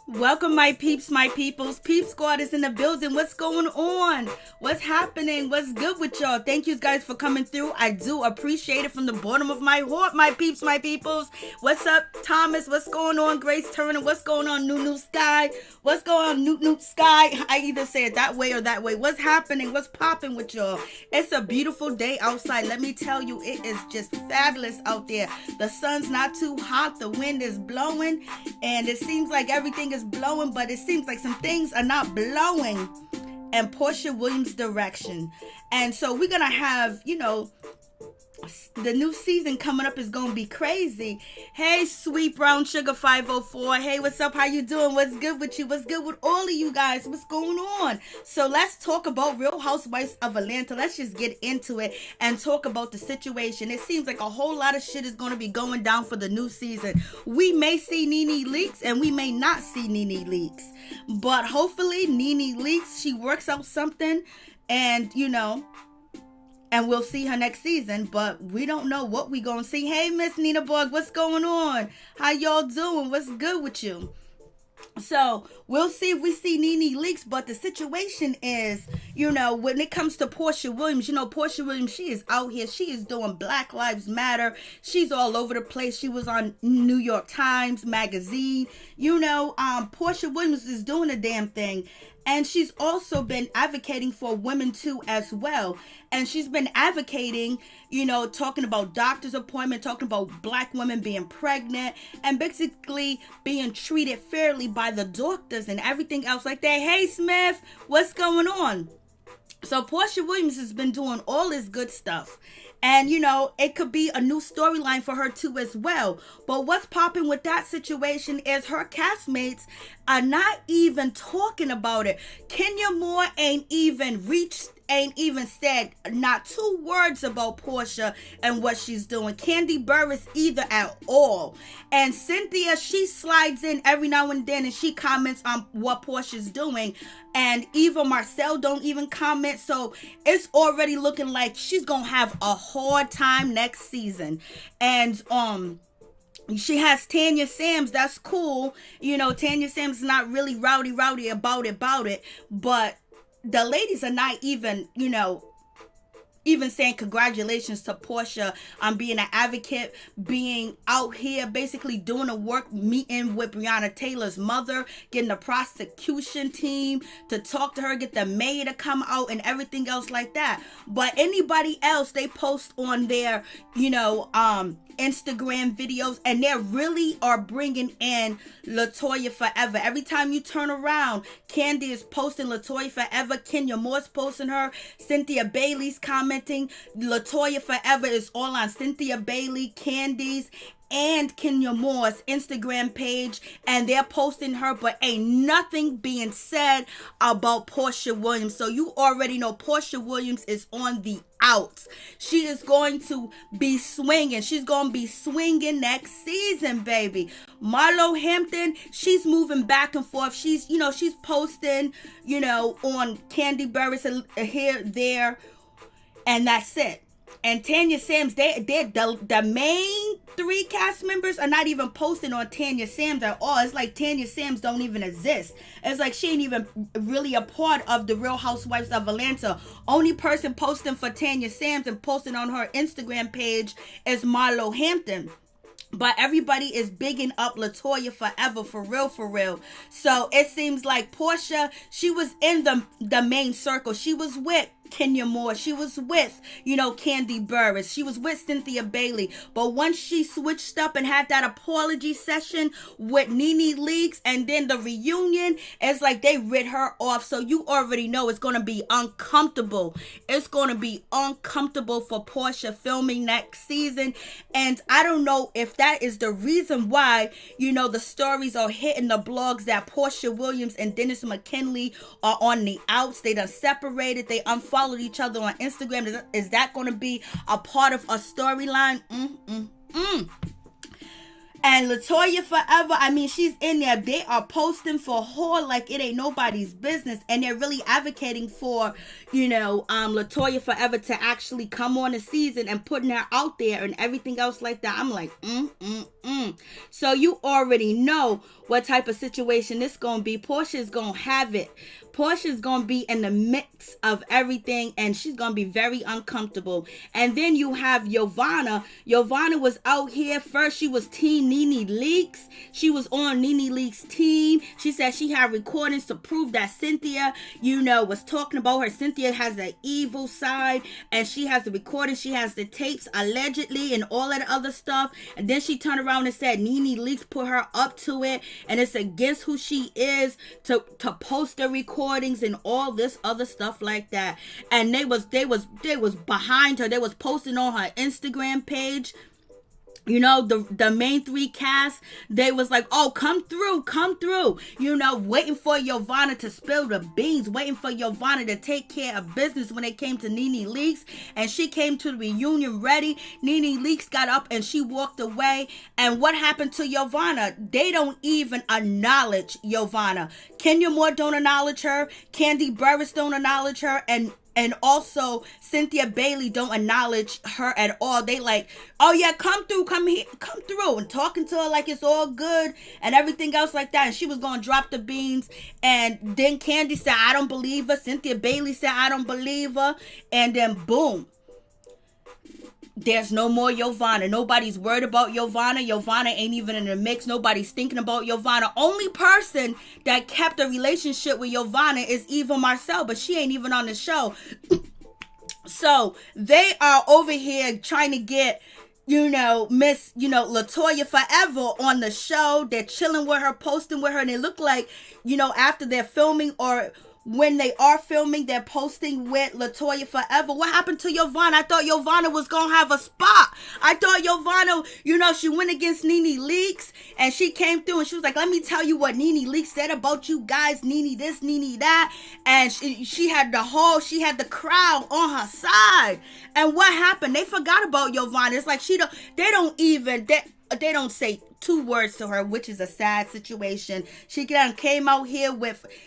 Welcome, my peeps, my peoples. Peep Squad is in the building. What's going on? What's happening? What's good with y'all? Thank you guys for coming through. I do appreciate it from the bottom of my heart, my peeps, my peoples. What's up, Thomas? What's going on, Grace Turner? What's going on, New Sky? What's going on, New Sky? I either say it that way or that way. What's happening? What's popping with y'all? It's a beautiful day outside. Let me tell you, it is just fabulous out there. The sun's not too hot. The wind is blowing, and it seems like everything is blowing, but it seems like some things are not blowing in Porsha Williams' direction. And so we're gonna have, the new season coming up is gonna be crazy. Hey, Sweet Brown Sugar 504. Hey, what's up? How you doing? What's good with you? What's good with all of you guys? What's going on? So let's talk about Real Housewives of Atlanta. Let's just get into it and talk about the situation. It seems like a whole lot of shit is going to be going down for the new season. We may see NeNe leaks and we may not see NeNe leaks, but hopefully NeNe leaks. She works out something, and and we'll see her next season, but we don't know what we gonna see. Hey, Miss Nina Bug, what's going on? How y'all doing? What's good with you? So we'll see if we see NeNe leaks, but the situation is, when it comes to Porsha Williams, Porsha Williams, she is out here. She is doing Black Lives Matter. She's all over the place. She was on New York Times Magazine. Porsha Williams is doing a damn thing. And she's also been advocating for women too as well. And she's been advocating, talking about doctor's appointment, talking about Black women being pregnant, and basically being treated fairly by the doctors and everything else like that. Hey, Smith, what's going on? So Porsha Williams has been doing all this good stuff. And, it could be a new storyline for her too as well. But what's popping with that situation is her castmates are not even talking about it. Kenya Moore ain't even said not two words about Porsha and what she's doing. Kandi Burruss either at all. And Cynthia, she slides in every now and then and she comments on what Porsha's doing. And Eva Marcel don't even comment. So it's already looking like she's gonna have a hard time next season. And she has Tanya Sams. That's cool. Tanya Sams is not really rowdy about it. But the ladies are not even saying congratulations to Porsha on being an advocate, being out here, basically doing the work, meeting with Breonna Taylor's mother, getting the prosecution team to talk to her, get the maid to come out and everything else like that. But anybody else, they post on their, Instagram videos, and they really are bringing in LaToya Forever. Every time you turn around, Kandi is posting LaToya Forever, Kenya Moore's posting her, Cynthia Bailey's commenting. LaToya Forever is all on Cynthia Bailey, Kandi's, and Kenya Moore's Instagram page, and they're posting her, but ain't nothing being said about Porsha Williams. So you already know Porsha Williams is on the outs. She is going to be swinging. She's going to be swinging next season, baby. Marlo Hampton, she's moving back and forth. She's posting, on Kandi Burruss here, there, and that's it. And Tanya Sams, the main three cast members are not even posting on Tanya Sams at all. It's like Tanya Sams don't even exist. It's like she ain't even really a part of the Real Housewives of Atlanta. Only person posting for Tanya Sams and posting on her Instagram page is Marlo Hampton. But everybody is bigging up LaToya Forever, for real. So it seems like Porsha, she was in the main circle. She was with Kenya Moore. She was with, Kandi Burruss. She was with Cynthia Bailey. But once she switched up and had that apology session with NeNe Leakes and then the reunion, it's like they rid her off. So you already know it's going to be uncomfortable. It's going to be uncomfortable for Porsha filming next season. And I don't know if that is the reason why, the stories are hitting the blogs that Porsha Williams and Dennis McKinley are on the outs. They done separated. They unfollowed followed each other on Instagram. Is that going to be a part of a storyline? And LaToya Forever, I mean, she's in there. They are posting for her like it ain't nobody's business. And they're really advocating for, LaToya Forever to actually come on the season and putting her out there and everything else like that. I'm like, So you already know what type of situation this going to be. Porsha is going to have it. Porsha is going to be in the mix of everything, and she's going to be very uncomfortable. And then you have Yovanna. Yovanna was out here. First, she was Team NeNe Leakes. She was on NeNe Leakes' team. She said she had recordings to prove that Cynthia, was talking about her. Cynthia has an evil side, and she has the recordings. She has the tapes, allegedly, and all that other stuff. And then she turned around and said NeNe Leakes put her up to it, and it's against who she is to post the recordings and all this other stuff like that. And they was behind her. They was posting on her Instagram page. The main three cast, they was like, oh, come through, waiting for Yovanna to spill the beans, waiting for Yovanna to take care of business when it came to NeNe Leakes. And she came to the reunion ready. NeNe Leakes got up and she walked away. And what happened to Yovanna? They don't even acknowledge Yovanna. Kenya Moore don't acknowledge her. Kandi Burruss don't acknowledge her. And also, Cynthia Bailey don't acknowledge her at all. They like, oh yeah, come through, come here, come through. And talking to her like it's all good and everything else like that. And she was going to drop the beans. And then Kandi said, I don't believe her. Cynthia Bailey said, I don't believe her. And then boom. There's no more Yovanna. Nobody's worried about Yovanna. Yovanna ain't even in the mix. Nobody's thinking about Yovanna. Only person that kept a relationship with Yovanna is Eva Marcel, but she ain't even on the show. So they are over here trying to get, Miss, LaToya Forever on the show. They're chilling with her, posting with her, and it look like, after they're filming or when they are filming, they're posting with LaToya Forever. What happened to Yovanna? I thought Yovanna was going to have a spot. I thought Yovanna, she went against NeNe Leakes and she came through and she was like, let me tell you what NeNe Leakes said about you guys, NeNe this, NeNe that. And she had the crowd on her side. And what happened? They forgot about Yovanna. It's like they don't say two words to her, which is a sad situation. She done came out here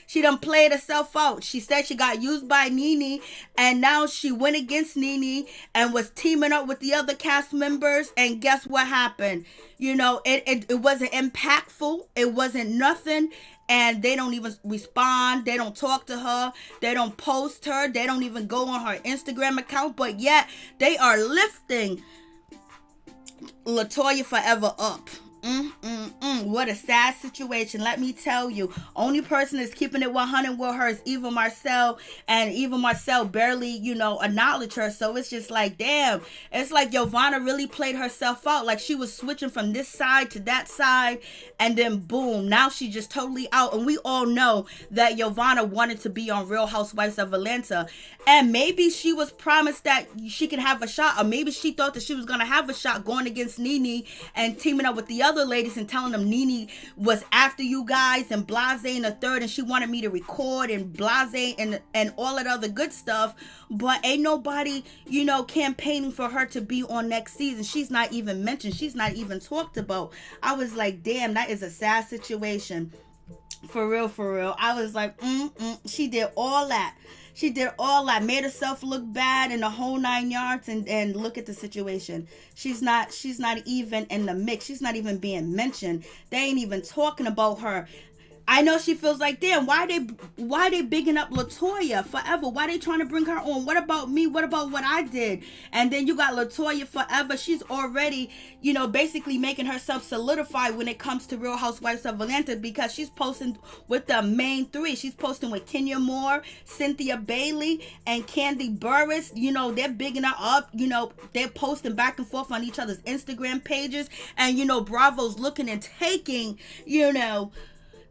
she done played herself out. She said she got used by NeNe, and now she went against NeNe and was teaming up with the other cast members, and guess what happened? It wasn't impactful. It wasn't nothing. And they don't even respond. They don't talk to her. They don't post her. They don't even go on her Instagram account. But yet, they are lifting LaToya Forever up. What a sad situation. Let me tell you, only person that's keeping it 100 with her is Eva Marcel, and Eva Marcel barely, acknowledge her. So it's just like, damn, it's like Yovanna really played herself out. Like she was switching from this side to that side, and then boom, now she's just totally out. And we all know that Yovanna wanted to be on Real Housewives of Atlanta, and maybe she was promised that she could have a shot, or maybe she thought that she was gonna have a shot going against NeNe and teaming up with the other ladies and telling them NeNe was after you guys and blase and the third, and she wanted me to record and blase and all that other good stuff. But ain't nobody, campaigning for her to be on next season. She's not even mentioned. She's not even talked about. I was like, damn, that is a sad situation. For real. I was like, she did all that. She did all that, made herself look bad in the whole 9 yards, and look at the situation. She's not even in the mix. She's not even being mentioned. They ain't even talking about her. I know she feels like, damn, why they bigging up LaToya Forever? Why they trying to bring her on? What about me? What about what I did? And then you got LaToya Forever. She's already, basically making herself solidify when it comes to Real Housewives of Atlanta, because she's posting with the main three. She's posting with Kenya Moore, Cynthia Bailey, and Kandi Burruss. They're bigging her up. They're posting back and forth on each other's Instagram pages. And, Bravo's looking and taking,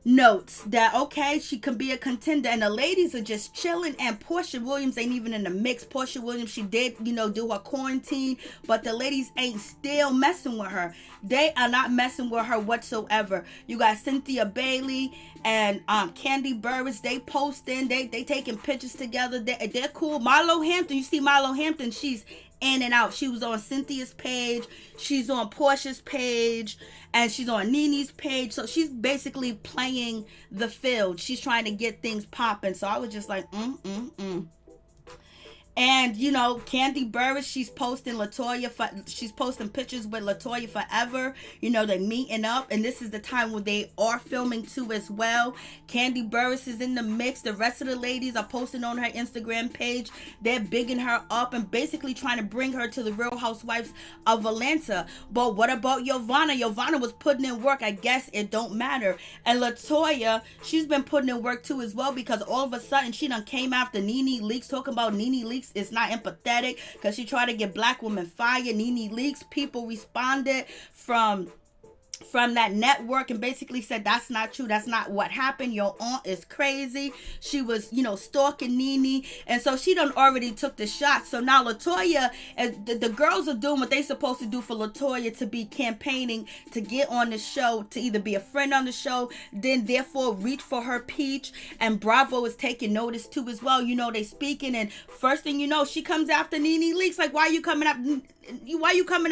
notes that, okay, she can be a contender, and the ladies are just chilling, and Porsha Williams ain't even in the mix. Porsha Williams, she did, do her quarantine, but the ladies ain't still messing with her. They are not messing with her whatsoever. You got Cynthia Bailey and Kandi Burruss. They posting, they taking pictures together. They're cool. Milo Hampton, you see Milo Hampton, she's in and out. She was on Cynthia's page, she's on Porsha's page, and she's on NeNe's page. So she's basically playing the field. She's trying to get things popping. So I was just like, And Kandi Burruss, she's posting she's posting pictures with LaToya forever. They're meeting up, and this is the time when they are filming too as well. Kandi Burruss is in the mix. The rest of the ladies are posting on her Instagram page. They're bigging her up and basically trying to bring her to the Real Housewives of Atlanta. But what about Yovanna? Yovanna was putting in work. I guess it don't matter. And LaToya, she's been putting in work too as well, because all of a sudden she done came after NeNe Leakes, talking about NeNe Leakes is not empathetic because she tried to get black women fired. NeNe Leakes, people responded from that network and basically said that's not true, that's not what happened, your aunt is crazy, she was stalking NeNe, and so she done already took the shot. So now LaToya, the girls are doing what they supposed to do for LaToya to be campaigning to get on the show, to either be a friend on the show, then therefore reach for her peach. And Bravo is taking notice too as well. They speaking, and first thing you know, she comes after NeNe Leakes. Like, why you coming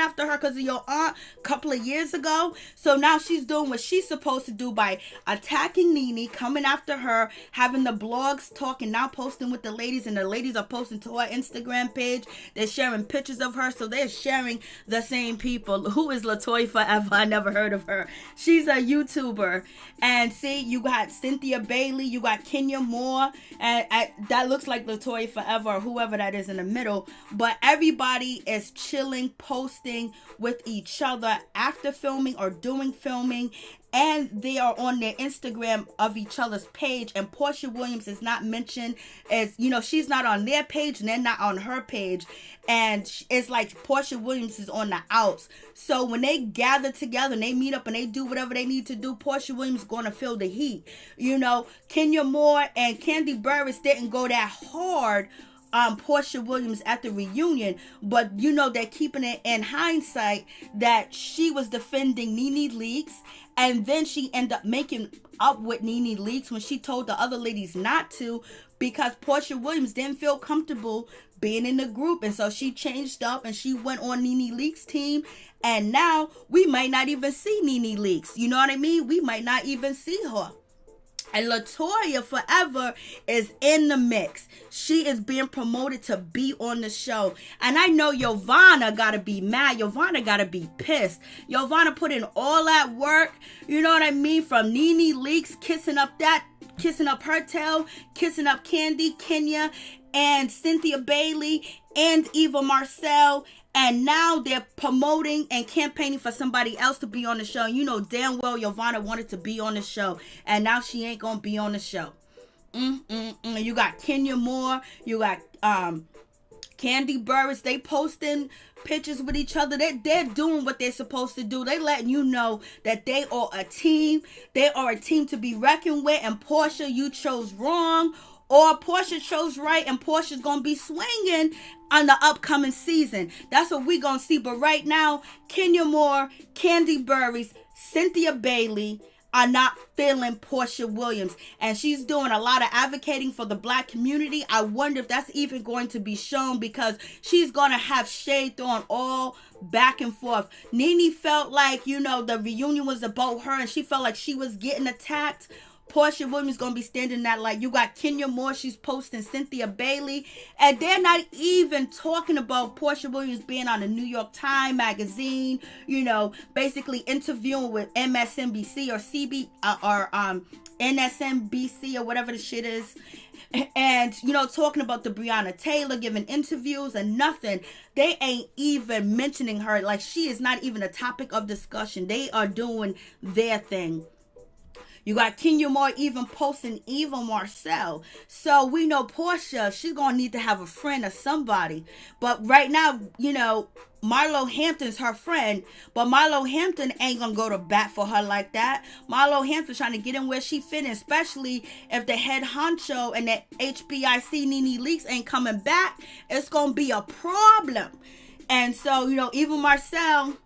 after her? Because of your aunt a couple of years ago? So now she's doing what she's supposed to do by attacking NeNe, coming after her, having the blogs talking, now posting with the ladies, and the ladies are posting to her Instagram page. They're sharing pictures of her, so they're sharing the same people. Who is LaToya Forever? I never heard of her. She's a YouTuber. And see, you got Cynthia Bailey, you got Kenya Moore, and that looks like LaToya Forever or whoever that is in the middle. But everybody is chilling, posting with each other after filming or doing filming, and they are on their Instagram of each other's page. And Porsha Williams is not mentioned, as she's not on their page and they're not on her page, and it's like Porsha Williams is on the outs. So when they gather together and they meet up and they do whatever they need to do, Porsha Williams is going to feel the heat. Kenya Moore and Kandi Burruss didn't go that hard Porsha Williams at the reunion, but they're keeping it in hindsight that she was defending NeNe Leakes, and then she ended up making up with NeNe Leakes when she told the other ladies not to, because Porsha Williams didn't feel comfortable being in the group, and so she changed up and she went on NeNe Leakes' team, and now we might not even see NeNe Leakes. You know what I mean? We might not even see her. And LaToya Forever is in the mix. She is being promoted to be on the show. And I know Yovanna gotta be mad. Yovanna gotta be pissed. Yovanna put in all that work, you know what I mean? From NeNe Leakes, kissing up her tail, kissing up Kandi, Kenya, and Cynthia Bailey, and Eva Marcel. And now they're promoting and campaigning for somebody else to be on the show. Damn well Yovanna wanted to be on the show, and now she ain't gonna be on the show. You got Kenya Moore, you got Kandi Burruss. They posting pictures with each other. They're doing what they're supposed to do. They letting you know that they are a team. They are a team to be reckoned with. And Porsha, you chose wrong, or Porsha chose right, and Porsha's gonna be swinging on the upcoming season. That's what we gonna see. But right now, Kenya Moore, Kandi Burruss, Cynthia Bailey are not feeling Porsha Williams, and she's doing a lot of advocating for the black community. I wonder if that's even going to be shown, because she's gonna have shade thrown all back and forth. NeNe felt like the reunion was about her, and she felt like she was getting attacked. Porsha Williams gonna be standing that light. You got Kenya Moore, she's posting Cynthia Bailey, and they're not even talking about Porsha Williams being on the New York Times magazine, basically interviewing with MSNBC or NSNBC or whatever the shit is, and talking about the Breonna Taylor, giving interviews and nothing. They ain't even mentioning her. Like, she is not even a topic of discussion. They are doing their thing. You got Kenya Moore even posting Eva Marcel. So we know Porsha, she's going to need to have a friend or somebody. But right now, Marlo Hampton's her friend, but Marlo Hampton ain't gonna go to bat for her like that. Marlo Hampton's trying to get in where she fit in, especially if the head honcho and that HBIC NeNe Leakes ain't coming back. It's gonna be a problem. And so, Eva Marcel,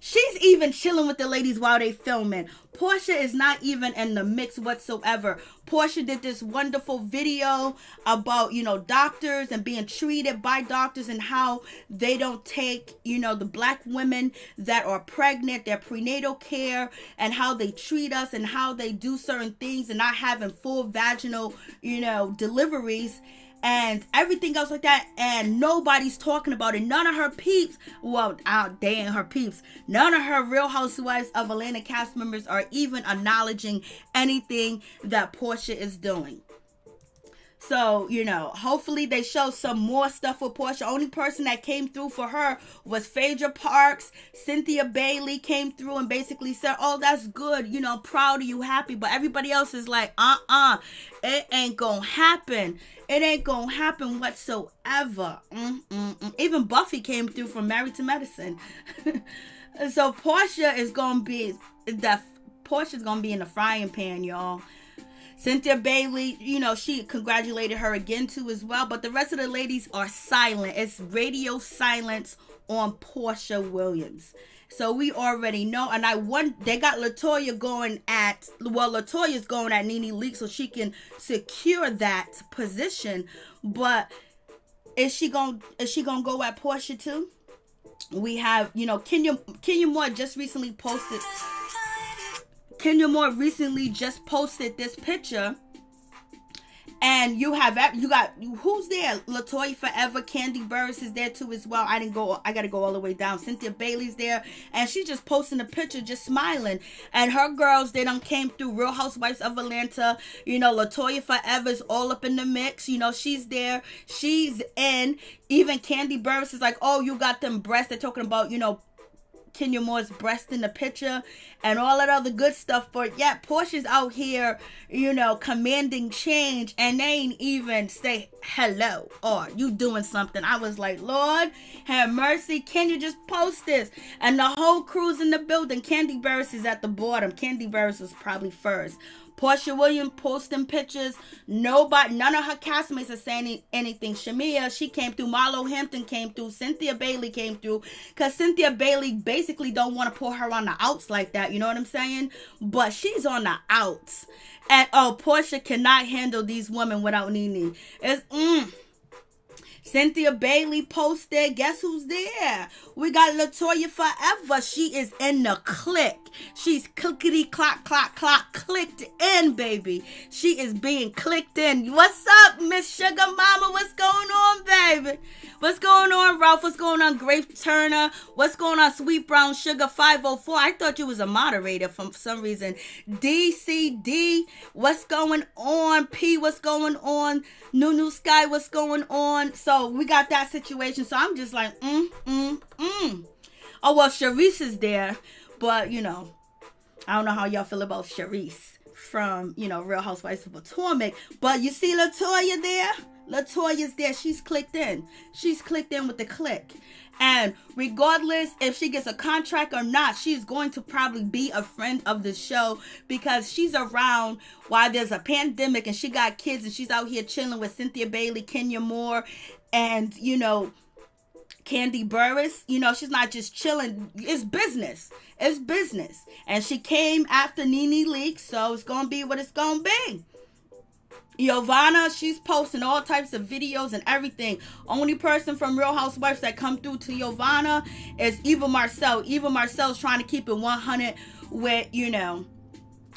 she's even chilling with the ladies while they filming. Porsha is not even in the mix whatsoever. Porsha did this wonderful video about, doctors and being treated by doctors and how they don't take, the black women that are pregnant, their prenatal care, and how they treat us and how they do certain things and not having full vaginal, deliveries. And everything else like that, and nobody's talking about it. None of her peeps, they ain't her peeps. None of her Real Housewives of Atlanta cast members are even acknowledging anything that Porsha is doing. So, hopefully they show some more stuff with Porsha. Only person that came through for her was Phaedra Parks. Cynthia Bailey came through and basically said, oh, that's good. Proud of you, happy. But everybody else is like, it ain't gonna happen. It ain't gonna happen whatsoever. Even Buffy came through from Married to Medicine. So Porsha is gonna be in the frying pan, y'all. Cynthia Bailey, she congratulated her again too as well. But the rest of the ladies are silent. It's radio silence on Porsha Williams. So we already know. And they got LaToya LaToya's going at NeNe Leakes so she can secure that position. But is she gonna go at Porsha too? We have, Kenya Moore just recently posted. Kenya Moore recently just posted this picture, and you got who's there? LaToya Forever, Kandi Burruss is there too as well. I gotta go all the way down. Cynthia Bailey's there, and she's just posting a picture, just smiling. And her girls, they done came through. Real Housewives of Atlanta. LaToya Forever's all up in the mix. She's there. She's in. Even Kandi Burruss is like, oh, you got them breasts. They're talking about, Kenya Moore's breast in the picture and all that other good stuff. But yeah, Porsha's out here, commanding change, and they ain't even say hello or you doing something. I was like, Lord have mercy, can you just post this? And the whole crew's in the building. Kandi Burruss is at the bottom. Kandi Burruss was probably first. Porsha Williams posting pictures. None of her castmates are saying anything. Shamia, she came through. Marlo Hampton came through. Cynthia Bailey came through. Because Cynthia Bailey basically don't want to put her on the outs like that. You know what I'm saying? But she's on the outs. And, Porsha cannot handle these women without NeNe. Cynthia Bailey posted. Guess who's there? We got LaToya Forever. She is in the click. She's clickety clock clicked in, baby. She is being clicked in. What's up, Miss Sugar Mama? What's going on, baby? What's going on, Ralph? What's going on, Grace Turner? What's going on, Sweet Brown Sugar 504? I thought you was a moderator for some reason. DCD, what's going on? P, what's going on? New Sky, what's going on? So we got that situation. So I'm just like, Oh, well, Charisse is there. But, I don't know how y'all feel about Charisse from, Real Housewives of Potomac. But you see LaToya there? LaToya's there. She's clicked in. She's clicked in with the click. And regardless if she gets a contract or not, she's going to probably be a friend of the show because she's around while there's a pandemic and she got kids and she's out here chilling with Cynthia Bailey, Kenya Moore, and, Kandi Burruss. She's not just chilling. It's business. It's business. And she came after NeNe Leakes, so it's going to be what it's going to be. Yovanna, she's posting all types of videos and everything. Only person from Real Housewives that come through to Yovanna is Eva Marcel. Eva Marcel's trying to keep it 100 with,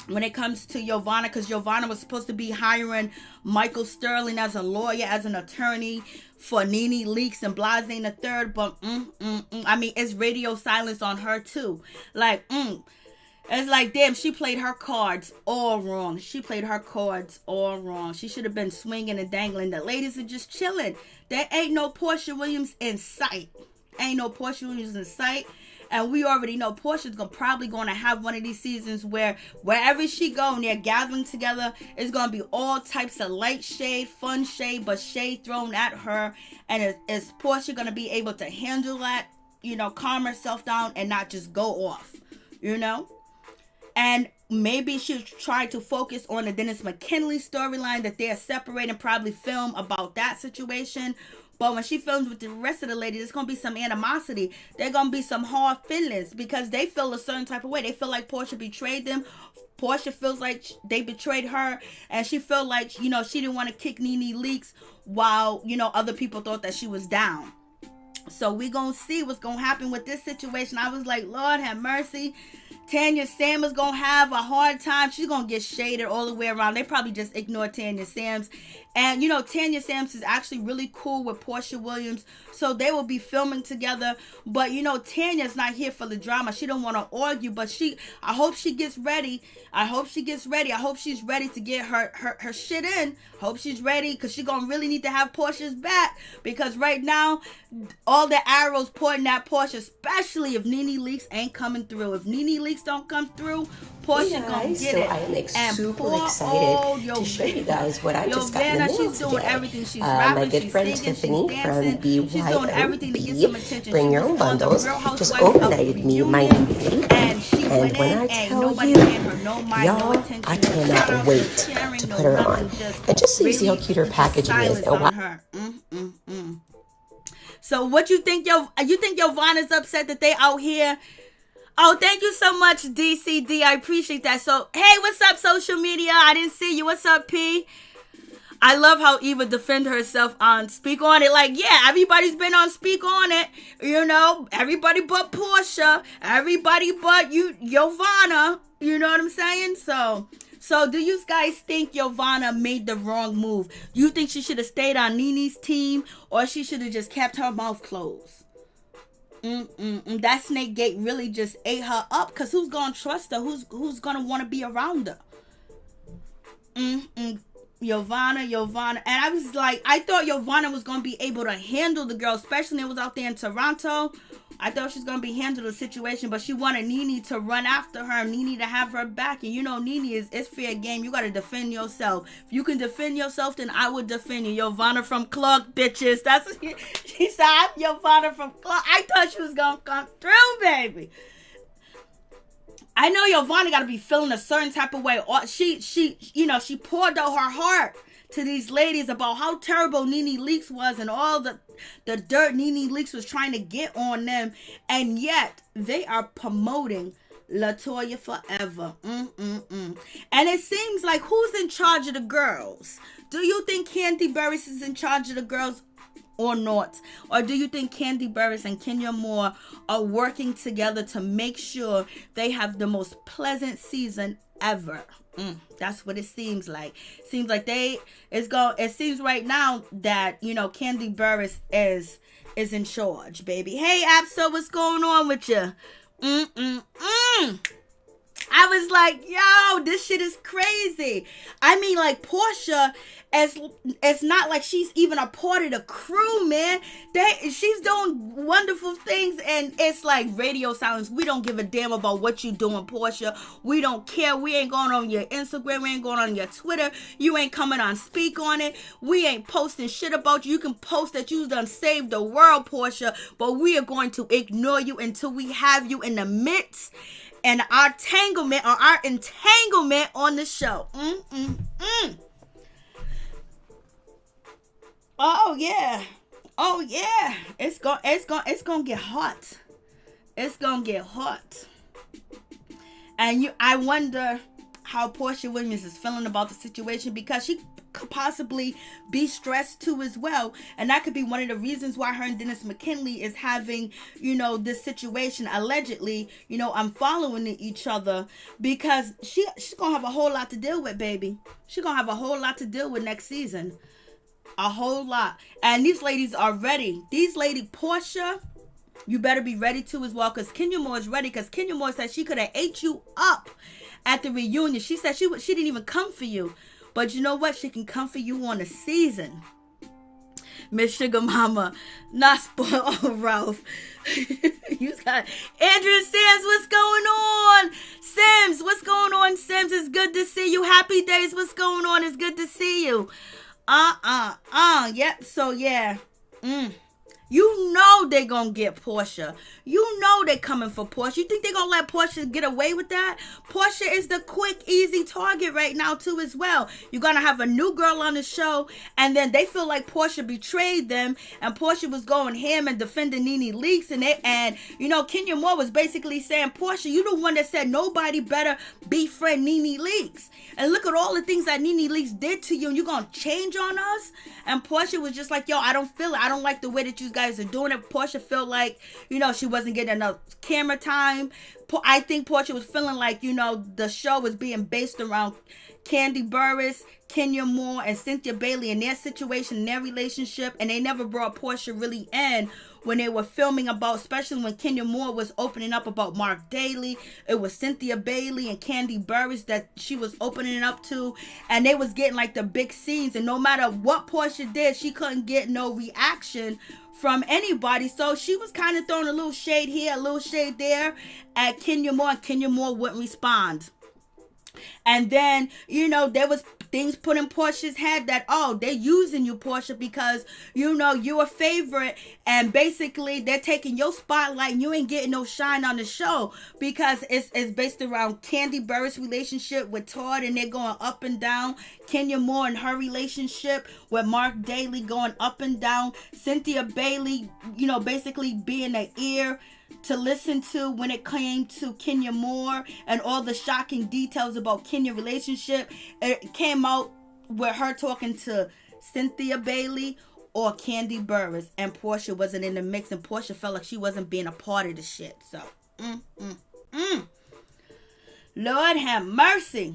when it comes to Yovanna, because Yovanna was supposed to be hiring Michael Sterling as a lawyer, as an attorney for NeNe Leakes and Blase the third, but it's radio silence on her too. It's like, damn, she played her cards all wrong. She should have been swinging and dangling. The ladies are just chilling. There ain't no Porsha Williams in sight. And we already know Porsha's probably going to have one of these seasons where wherever she go and they're gathering together, it's going to be all types of light shade, fun shade, but shade thrown at her. And is Porsha going to be able to handle that, calm herself down and not just go off, And maybe she'll try to focus on the Dennis McKinley storyline, that they're separated and probably film about that situation. But when she films with the rest of the ladies, there's going to be some animosity. There's going to be some hard feelings because they feel a certain type of way. They feel like Porsha betrayed them. Porsha feels like they betrayed her. And she felt like, she didn't want to kick NeNe Leakes while, other people thought that she was down. So we're going to see what's going to happen with this situation. I was like, Lord have mercy. Tanya Sam is going to have a hard time. She's going to get shaded all the way around. They probably just ignore Tanya Sams. And, Tanya Sams is actually really cool with Porsha Williams. So they will be filming together. But, Tanya's not here for the drama. She don't want to argue. But I hope she gets ready. I hope she's ready to get her shit in. Hope she's ready because she's going to really need to have Porsha's back. Because right now, all the arrows pointing at Porsha, especially if NeNe Leakes ain't coming through. If NeNe Leakes don't come through, Porsha gonna get it. I am super excited to show you guys what I just got in the mail she's doing today. everything. She's rapping, my good she's friend singing, Tiffany she's from dancing. She's doing everything to get some attention. Bring Your Own Bundles just overnighted me my new link. And she went when in I and tell nobody you, paid her no mind, no y'all, attention. I cannot wait to put her on. And just so you see how cute her packaging is. And why. So what you think Yovanna's upset that they out here? Oh, thank you so much, DCD. I appreciate that. So, hey, what's up, social media? I didn't see you. What's up, P? I love how Eva defended herself on Speak On It. Like, yeah, everybody's been on Speak On It. Everybody but Porsha. Everybody but Yovanna. You know what I'm saying? So do you guys think Yovanna made the wrong move? You think she should have stayed on NeNe's team, or she should have just kept her mouth closed? That snake gate really just ate her up, because who's gonna trust her? Who's gonna want to be around her? Yovanna. And I was like, I thought Yovanna was gonna be able to handle the girl, especially when it was out there in Toronto. I thought she was going to be handling the situation, but she wanted NeNe to run after her, NeNe to have her back. And NeNe it's fair game. You got to defend yourself. If you can defend yourself, then I would defend you. Yovanna from Clark, bitches. That's what she said. I'm Yovanna from Clark. I thought she was going to come through, baby. I know Yovanna got to be feeling a certain type of way. She poured out her heart to these ladies about how terrible NeNe Leakes was and all the dirt NeNe Leakes was trying to get on them, and yet they are promoting LaToya forever. And it seems like, who's in charge of the girls? Do you think Kandi Burruss is in charge of the girls or not? Or do you think Kandi Burruss and Kenya Moore are working together to make sure they have the most pleasant season ever? That's what it seems like. Seems like it seems right now that, Kandi Burruss is in charge, baby. Hey, Abso, what's going on with you? I was like, yo, this shit is crazy. I mean, like, Porsha, it's not like she's even a part of the crew, man. She's doing wonderful things, and it's like radio silence. We don't give a damn about what you doing, Porsha. We don't care. We ain't going on your Instagram. We ain't going on your Twitter. You ain't coming on Speak On It. We ain't posting shit about you. You can post that you done saved the world, Porsha, but we are going to ignore you until we have you in the midst and our entanglement on the show. Oh yeah. It's gonna get hot. It's gonna get hot. And I wonder how Porsha Williams is feeling about the situation, because she could possibly be stressed too as well, and that could be one of the reasons why her and Dennis McKinley is having, this situation allegedly, following each other, because she's gonna have a whole lot to deal with, baby. She's gonna have a whole lot to deal with next season, a whole lot. And these ladies are ready. Porsha, you better be ready too as well, because Kenya Moore is ready, because Kenya Moore said she could have ate you up at the reunion. She said she didn't even come for you. But you know what? She can come for you on a season. Miss Sugar Mama. Not spoiled. Oh, Ralph. You got Andrea Sims, what's going on? Sims, what's going on, Sims? It's good to see you. Happy days, what's going on? It's good to see you. Yep, so yeah. You know they gonna get Porsha. You know they coming for Porsha. You think they gonna let Porsha get away with that? Porsha is the quick, easy target right now too as well. You're gonna have a new girl on the show, and then they feel like Porsha betrayed them, and Porsha was going ham and defending NeNe Leakes, and you know, Kenya Moore was basically saying, Porsha, you the one that said nobody better befriend NeNe Leakes. And look at all the things that NeNe Leakes did to you, and you gonna change on us? And Porsha was just like, yo, I don't feel it. I don't like the way that you guys are doing it. Porsha felt like, you know, she wasn't getting enough camera time. I think Porsha was feeling like, you know, the show was being based around Kandi Burruss, Kenya Moore, and Cynthia Bailey and their situation, their relationship, and they never brought Porsha really in when they were filming about, especially when Kenya Moore was opening up about Mark Daly. It was Cynthia Bailey and Kandi Burruss that she was opening it up to, and they was getting like the big scenes, and no matter what Porsha did, she couldn't get no reaction from anybody. So she was kind of throwing a little shade here, a little shade there at Kenya Moore, and Kenya Moore wouldn't respond. And then, you know, there was things put in Porsha's head that, oh, they're using you, Porsha, because, you know, you're a favorite, and basically they're taking your spotlight and you ain't getting no shine on the show because it's based around Kandi Burruss' relationship with Todd, and they're going up and down. Kenya Moore and her relationship with Mark Daly going up and down. Cynthia Bailey, you know, basically being an ear to listen to when it came to Kenya Moore and all the shocking details about Kenya's relationship. It came out with her talking to Cynthia Bailey or Kandi Burruss, and Porsha wasn't in the mix, and Porsha felt like she wasn't being a part of the shit. So, Lord have mercy.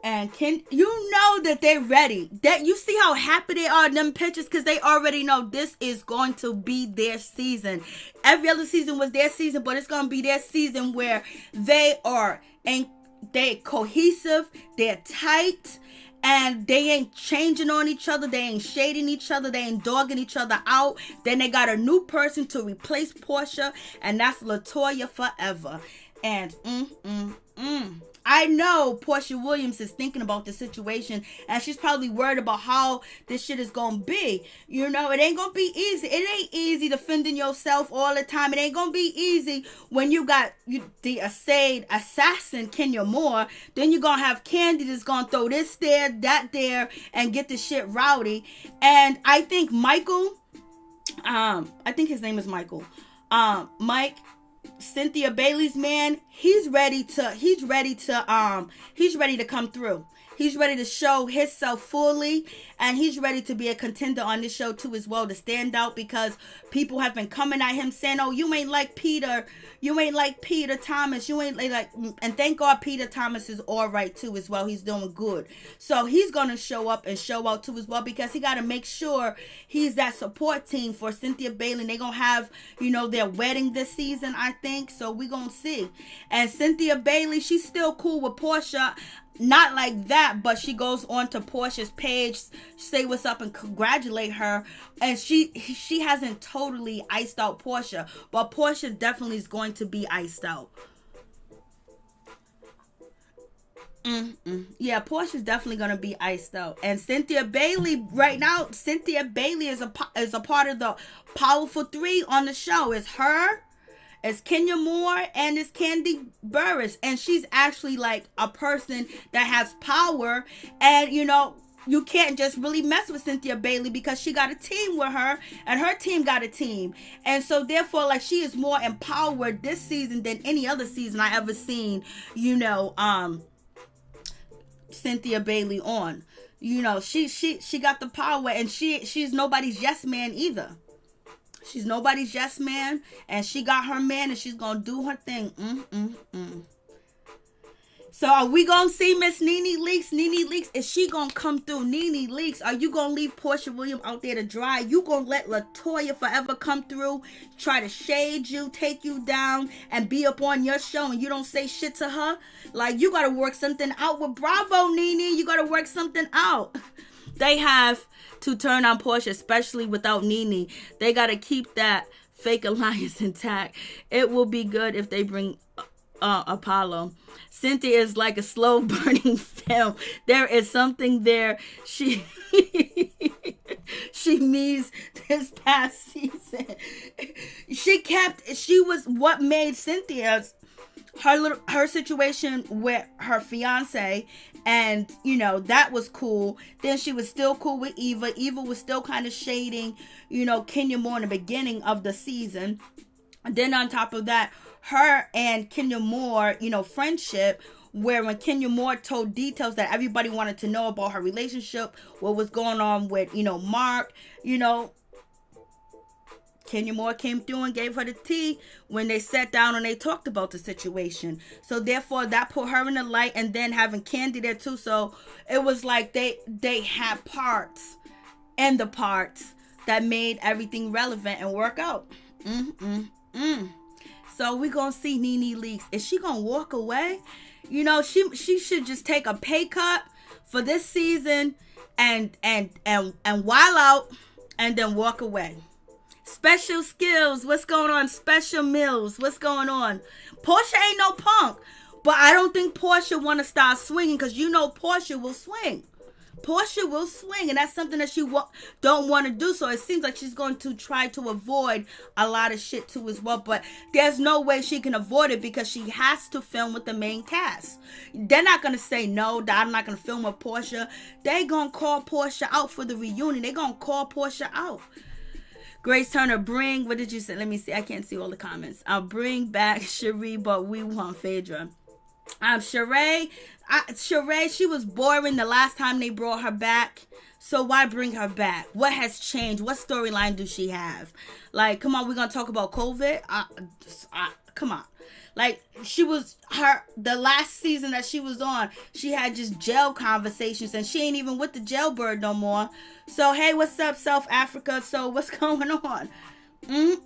And you know that they're ready. That you see how happy they are in them pictures, because they already know this is going to be their season. Every other season was their season, but it's going to be their season where they are, and they're cohesive, they're tight, and they ain't changing on each other, they ain't shading each other, they ain't dogging each other out. Then they got a new person to replace Porsha, and that's LaToya forever. And I know Porsha Williams is thinking about the situation, and she's probably worried about how this shit is gonna be. You know, it ain't gonna be easy. It ain't easy defending yourself all the time. It ain't gonna be easy when you got the assassin Kenya Moore. Then you're gonna have Kandi that's gonna throw this there, that there, and get the shit rowdy. And I think Michael, I think his name is Michael, Mike, Cynthia Bailey's man, he's ready to come through. He's ready to show himself fully, and he's ready to be a contender on this show too as well, to stand out, because people have been coming at him saying, oh, you ain't like Peter Thomas, you ain't like, and thank God Peter Thomas is all right too as well. He's doing good. So he's going to show up and show out too as well, because he got to make sure he's that support team for Cynthia Bailey. They're going to have, you know, their wedding this season, I think. So we're going to see. And Cynthia Bailey, she's still cool with Porsha. Not like that, but she goes on to Porsha's page, say what's up and congratulate her. And she hasn't totally iced out Porsha, but Porsha definitely is going to be iced out. Yeah, Porsha's definitely going to be iced out. And Cynthia Bailey, right now, Cynthia Bailey is a part of the powerful three on the show. It's her, it's Kenya Moore, and it's Kandi Burruss. And she's actually like a person that has power. And, you know, you can't just really mess with Cynthia Bailey because she got a team with her, and her team got a team. And so, therefore, like, she is more empowered this season than any other season I ever seen, you know, Cynthia Bailey on. You know, she got the power, and she's nobody's yes man either. She's nobody's yes man, and she got her man, and she's gonna do her thing. So are we gonna see Miss NeNe Leakes? NeNe Leakes, is she gonna come through? NeNe Leakes, are you gonna leave Porsha Williams out there to dry? You gonna let LaToya forever come through, try to shade you, take you down, and be up on your show, and you don't say shit to her? Like, you gotta work something out with Bravo, NeNe. You gotta work something out. They have to turn on Porsha, especially without NeNe. They got to keep that fake alliance intact. It will be good if they bring Apollo. Cynthia is like a slow burning film. There is something there. She means this past season. She was what made Cynthia's her situation with her fiance, and you know that was cool. Then she was still cool with Eva. Eva was still kind of shading, you know, Kenya Moore in the beginning of the season. And then on top of that, her and Kenya Moore, you know, friendship, where when Kenya Moore told details that everybody wanted to know about her relationship, what was going on with, you know, Mark, you know, Kenya Moore came through and gave her the tea when they sat down and they talked about the situation. So therefore that put her in the light, and then having Kandi there too. So it was like they had parts and the parts that made everything relevant and work out. So we're going to see NeNe Leakes. Is she going to walk away? You know, she should just take a pay cut for this season and while out and then walk away. Special Skills, what's going on? Special Mills, what's going on? Porsha ain't no punk, but I don't think Porsha want to start swinging, because you know Porsha will swing. Porsha will swing, and that's something that she don't want to do. So it seems like she's going to try to avoid a lot of shit too as well. But there's no way she can avoid it, because she has to film with the main cast. They're not going to say no, I'm not going to film with Porsha. They're going to call Porsha out for the reunion. They're going to call Porsha out. Grace Turner, what did you say? Let me see. I can't see all the comments. I'll bring back Cherie, but we want Phaedra. Sheree, she was boring the last time they brought her back. So why bring her back? What has changed? What storyline do she have? Like, come on, we're going to talk about COVID? Come on. Like, the last season that she was on, she had just jail conversations, and she ain't even with the jailbird no more. So, hey, what's up, South Africa? So, what's going on? You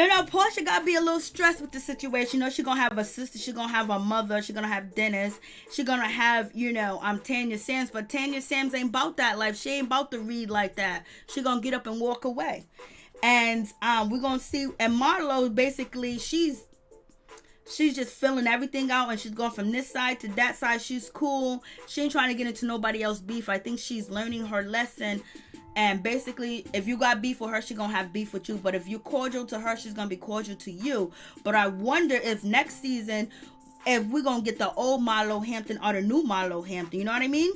know, Porsha got to be a little stressed with the situation. You know, she's going to have a sister. She's going to have a mother. She's going to have Dennis. She's going to have, you know, Tanya Sams. But Tanya Sams ain't about that life. She ain't about to read like that. She's going to get up and walk away. And we're going to see. And Marlo, basically, she's just filling everything out. And she's going from this side to that side. She's cool. She ain't trying to get into nobody else's beef. I think she's learning her lesson. And basically, if you got beef with her, she's going to have beef with you. But if you're cordial to her, she's going to be cordial to you. But I wonder if next season, if we're going to get the old Marlo Hampton or the new Marlo Hampton. You know what I mean?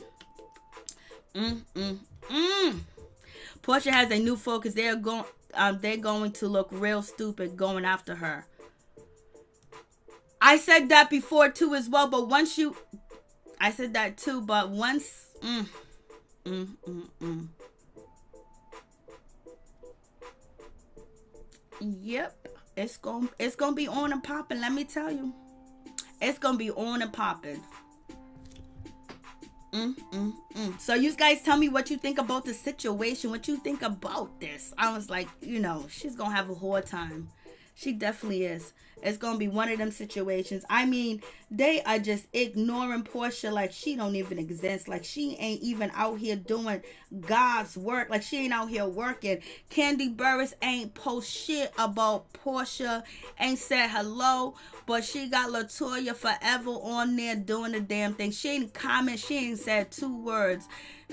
Porsha has a new focus. They're going to look real stupid going after her. I said that before too as well. But once you... I said that too. But once... Yep, it's gonna be on and popping. Let me tell you, it's gonna be on and popping. So you guys tell me what you think about the situation. What you think about this? I was like, you know, she's gonna have a hard time. She definitely is. It's gonna be one of them situations. I mean, they are just ignoring Porsha like she don't even exist. Like she ain't even out here doing God's work. Like she ain't out here working. Kandi Burruss ain't post shit about Porsha. Ain't said hello. But she got LaToya forever on there doing the damn thing. She ain't comment. She ain't said 2 words.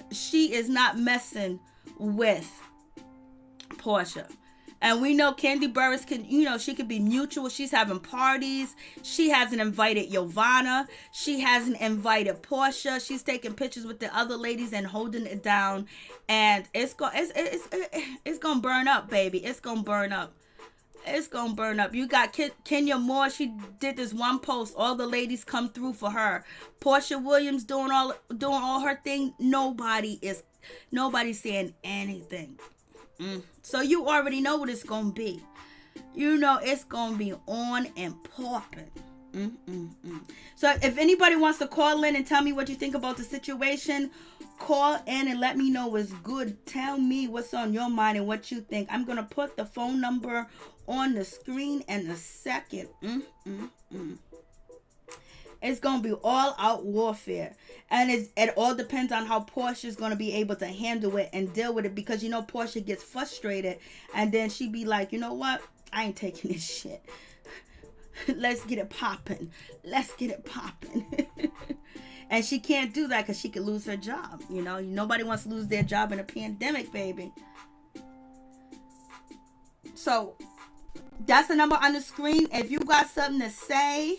She is not messing with Porsha. And we know Kandi Burruss can, you know, she could be mutual. She's having parties. She hasn't invited Yovanna. She hasn't invited Porsha. She's taking pictures with the other ladies and holding it down. And it's gonna burn up, baby. It's gonna burn up. It's gonna burn up. You got Kenya Moore. She did this one post. All the ladies come through for her. Porsha Williams doing all her thing. Nobody's saying anything. So you already know what it's gonna be. You know it's gonna be on and popping. So if anybody wants to call in and tell me what you think about the situation, call in and let me know what's good. Tell me what's on your mind and what you think. I'm gonna put the phone number on the screen in a second. It's going to be all out warfare. And it all depends on how Porsha is going to be able to handle it and deal with it. Because, Porsha gets frustrated. And then she be like, you know what? I ain't taking this shit. Let's get it popping. Let's get it popping. And she can't do that because she could lose her job. Nobody wants to lose their job in a pandemic, baby. So, that's the number on the screen. If you got something to say,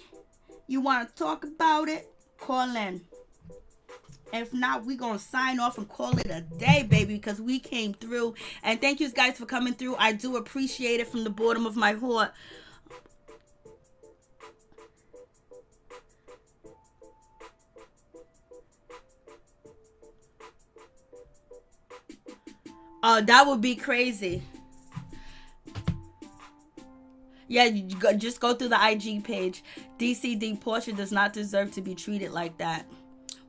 you want to talk about it, call in. If not, we're going to sign off and call it a day, baby, because we came through. And thank you guys for coming through. I do appreciate it from the bottom of my heart. Oh, that would be crazy. Yeah, just go through the IG page. DCD, Porsha does not deserve to be treated like that.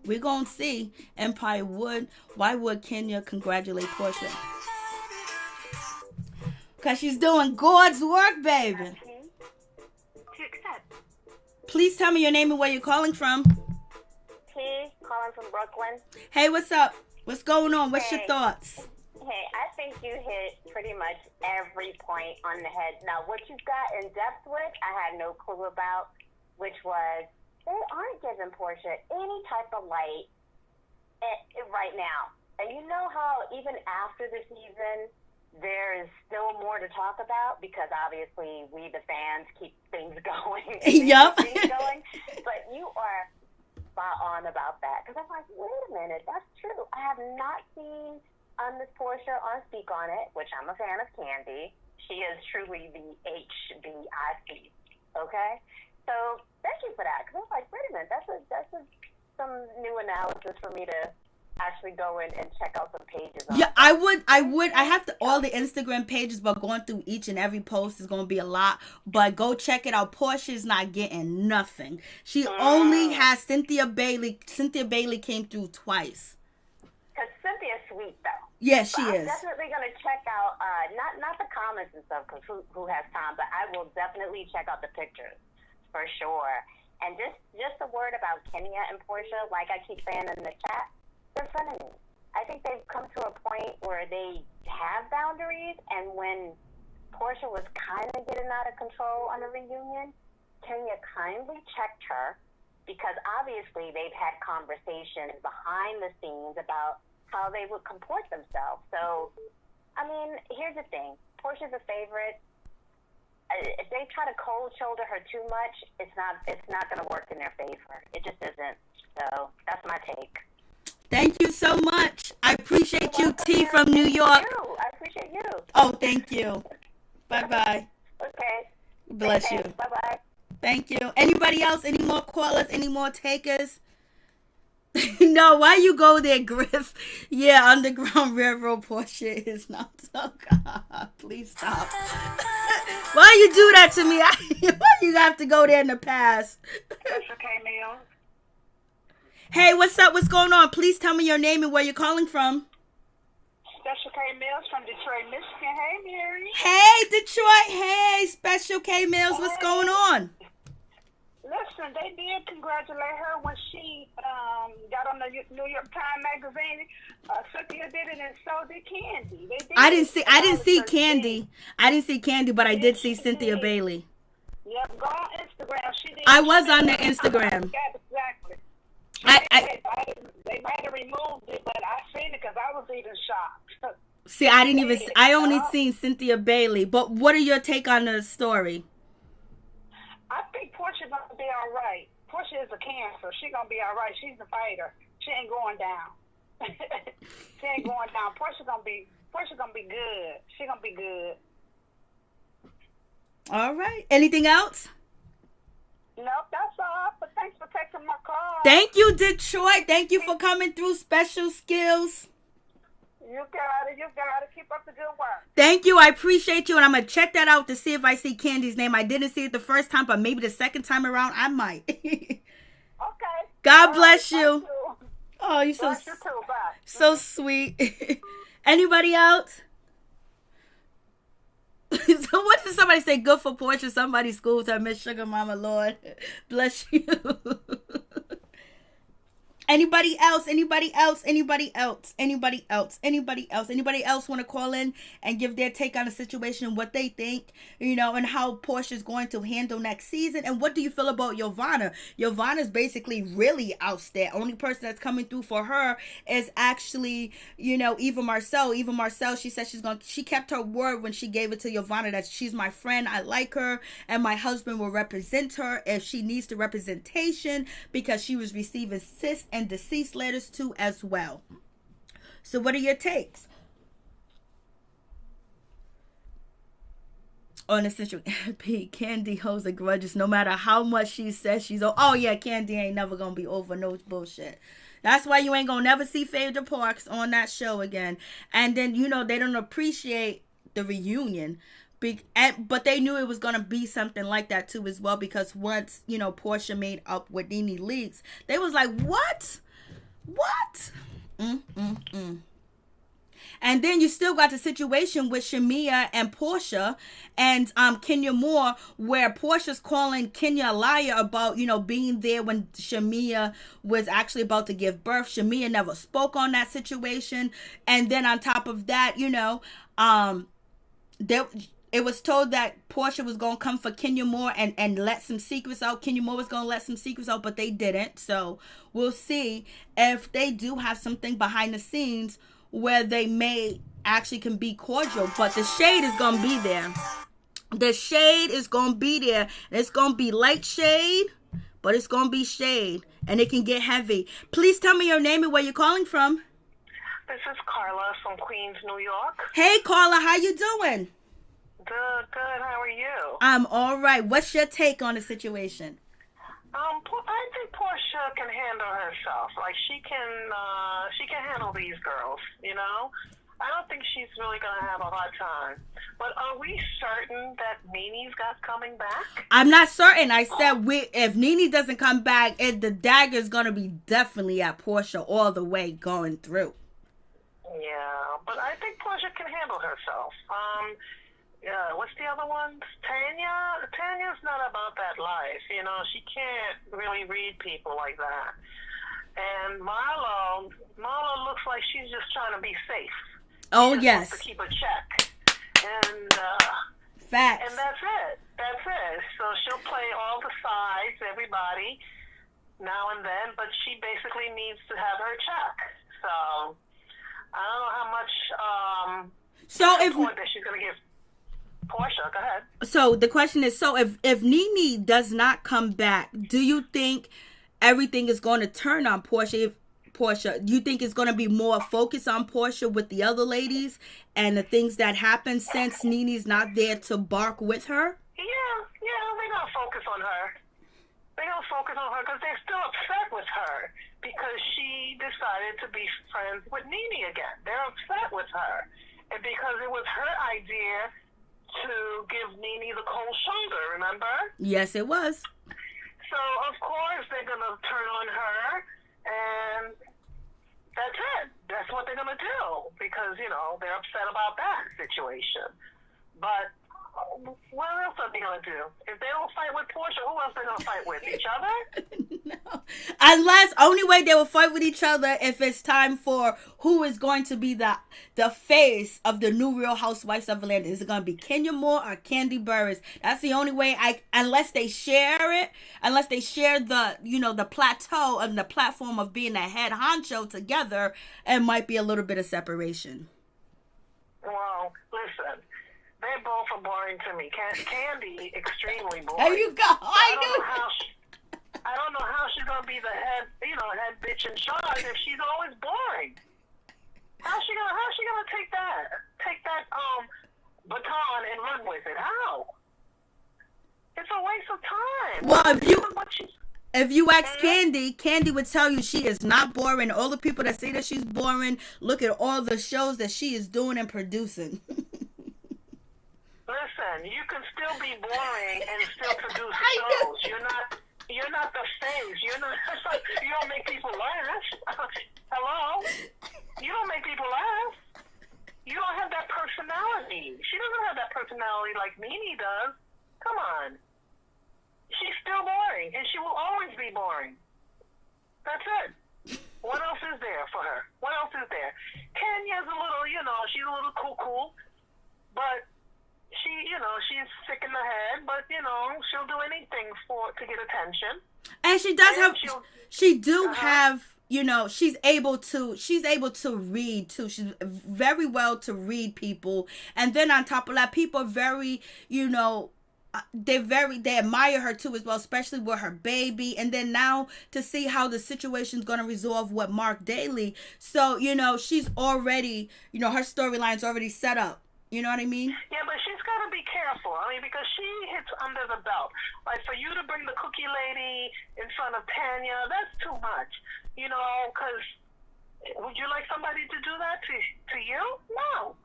We're going to see. Empire would. Why would Kenya congratulate Porsha? Because she's doing God's work, baby. To accept. Please tell me your name and where you're calling from. T, calling from Brooklyn. Hey, what's up? What's going on? What's your thoughts? Hey, I think you hit pretty much every point on the head. Now, what you got in depth with, I had no clue about, which was they aren't giving Porsha any type of light right now. And you know how even after the season, there is still more to talk about because obviously we, the fans, keep things going. Yep. But you are spot on about that because I'm like, wait a minute, that's true. I have not seen Miss Porsha on Speak On It, which I'm a fan of Kandi. She is truly the HBIC. Okay? So thank you for that. Because I was like, wait a minute, that's some new analysis for me to actually go in and check out some pages. Yeah, I would. I have all the Instagram pages, but going through each and every post is going to be a lot. But go check it out. Porsha's not getting nothing. She only has Cynthia Bailey. Cynthia Bailey came through twice. Because Cynthia's sweet, though. Yeah, she is. I'm definitely going to check out, not the comments and stuff, because who has time, but I will definitely check out the pictures, for sure. And just a word about Kenya and Porsha, like I keep saying in the chat, they're frenemies. I think they've come to a point where they have boundaries, and when Porsha was kind of getting out of control on the reunion, Kenya kindly checked her, because obviously they've had conversations behind the scenes about how they would comport themselves. So, I mean, here's the thing. Porsha's a favorite. If they try to cold shoulder her too much, it's not going to work in their favor. It just isn't. So, that's my take. Thank you so much. I appreciate you, T from New York. I appreciate you. Oh, thank you. Bye-bye. Okay. Bless you. Bye-bye. Thank you. Anybody else? Any more callers? Any more takers? No, why you go there, Griff? Yeah, Underground Railroad Porsche is not so God. Please stop. Why you do that to me? Why you have to go there in the past? Special K Mills. Hey, what's up? What's going on? Please tell me your name and where you're calling from. Special K Mills from Detroit, Michigan. Hey, Mary. Hey, Detroit. Hey, Special K Mills. What's going on? Listen, they did congratulate her when she got on the New York Times Magazine. Cynthia did it, and so did Kandi. I didn't see Kandi. I didn't see Kandi, but I did see Cynthia Bailey. Yep, go on Instagram. She did. I was on their Instagram. Exactly. They might have removed it, but I seen it because I was even shocked. See, I only seen Cynthia Bailey. But what are your take on the story? I think Porsha's going to be all right. Porsha is a cancer. She's going to be all right. She's a fighter. She ain't going down. She ain't going down. Porsha's going to be good. She's going to be good. All right. Anything else? Nope, that's all. But thanks for taking my call. Thank you, Detroit. Thank you for coming through. Special skills. You got it. Keep up the good work. Thank you. I appreciate you. And I'm going to check that out to see if I see Kandi's name. I didn't see it the first time, but maybe the second time around, I might. Okay. God bless you. You. Oh, you're so, bless you too. Bye. So sweet. Anybody else? So what Somebody say good for Porsha. Somebody schooled her, Miss Sugar Mama, Lord. Bless you. Anybody else? Anybody else? Anybody else? Anybody else? Anybody else? Anybody else want to call in and give their take on the situation, what they think, you know, and how Porsha's going to handle next season? And what do you feel about Yovanna? Yovanna's basically really out there. Only person that's coming through for her is actually, you know, Eva Marcel. Eva Marcel, she said she kept her word when she gave it to Yovanna that she's my friend, I like her, and my husband will represent her if she needs the representation, because she was receiving cyst and deceased letters too as well. So what are your takes on the situation? Kandi holds a grudge no matter how much she says she's Kandi ain't never gonna be over no bullshit. That's why you ain't gonna never see Phaedra Parks on that show again. And then, you know, they don't appreciate the reunion. But they knew it was going to be something like that too as well, because once, you know, Porsha made up with NeNe Leakes, they was like, what? And then you still got the situation with Shamea and Porsha and Kenya Moore, where Portia's calling Kenya a liar about, you know, being there when Shamea was actually about to give birth. Shamea never spoke on that situation. And then on top of that, you know, it was told that Porsha was going to come for Kenya Moore and let some secrets out. Kenya Moore was going to let some secrets out, but they didn't. So we'll see if they do have something behind the scenes where they may actually can be cordial. But the shade is going to be there. The shade is going to be there. It's going to be light shade, but it's going to be shade. And it can get heavy. Please tell me your name and where you're calling from. This is Carla from Queens, New York. Hey, Carla. How you doing? Good. How are you? I'm all right. What's your take on the situation? I think Porsha can handle herself. Like, she can handle these girls, you know? I don't think she's really going to have a hard time. But are we certain that NeNe's got coming back? I'm not certain. I said if NeNe doesn't come back, the dagger's going to be definitely at Porsha all the way going through. Yeah, but I think Porsha can handle herself. What's the other one? Tanya's not about that life. You know, she can't really read people like that. And Marlo looks like she's just trying to be safe. Oh, she yes. wants to keep a check. And facts. And that's it. So she'll play all the sides, everybody, now and then, but she basically needs to have her check. So I don't know how much support that she's going to give Porsha. Go ahead. So the question is, if NeNe does not come back, do you think everything is going to turn on Porsha? Do you think it's going to be more focused on Porsha with the other ladies and the things that happen since NeNe's not there to bark with her? Yeah, they're going to focus on her. They're going to focus on her because they're still upset with her because she decided to be friends with NeNe again. They're upset with her. And because it was her idea to give NeNe the cold shoulder, remember? Yes, it was. So, of course, they're going to turn on her, and that's it. That's what they're going to do because, you know, they're upset about that situation. But what else are they going to do? If they don't fight with Porsha, who else are they going to fight with? Each other? No. Unless, only way they will fight with each other if it's time for who is going to be the face of the new Real Housewives of Atlanta. Is it going to be Kenya Moore or Kandi Burruss? That's the only way unless they share the, you know, the plateau and the platform of being a head honcho together, it might be a little bit of separation. Well, listen. They both are boring to me. Kandi, extremely boring. There you go. I don't know how she's gonna be the head bitch in charge if she's always boring. How's she gonna take that baton and run with it? How? It's a waste of time. Well, if you ask Kandi would tell you she is not boring. All the people that say that she's boring, look at all the shows that she is doing and producing. Listen, you can still be boring and still produce shows. You're not the face. You don't make people laugh. Hello? You don't make people laugh. You don't have that personality. She doesn't have that personality like NeNe does. Come on. She's still boring, and she will always be boring. That's it. What else is there for her? What else is there? Kenya's a little, she's a little cuckoo, but she's sick in the head, but, she'll do anything to get attention. And she does have, she's able to read too. She's very well to read people. And then on top of that, people are very, they admire her too as well, especially with her baby. And then now to see how the situation's going to resolve with Mark Daly. So, she's already, her storyline's already set up. You know what I mean? Yeah, but she's got to be careful. I mean, because she hits under the belt. Like, for you to bring the cookie lady in front of Tanya, that's too much. Because would you like somebody to do that to you? No.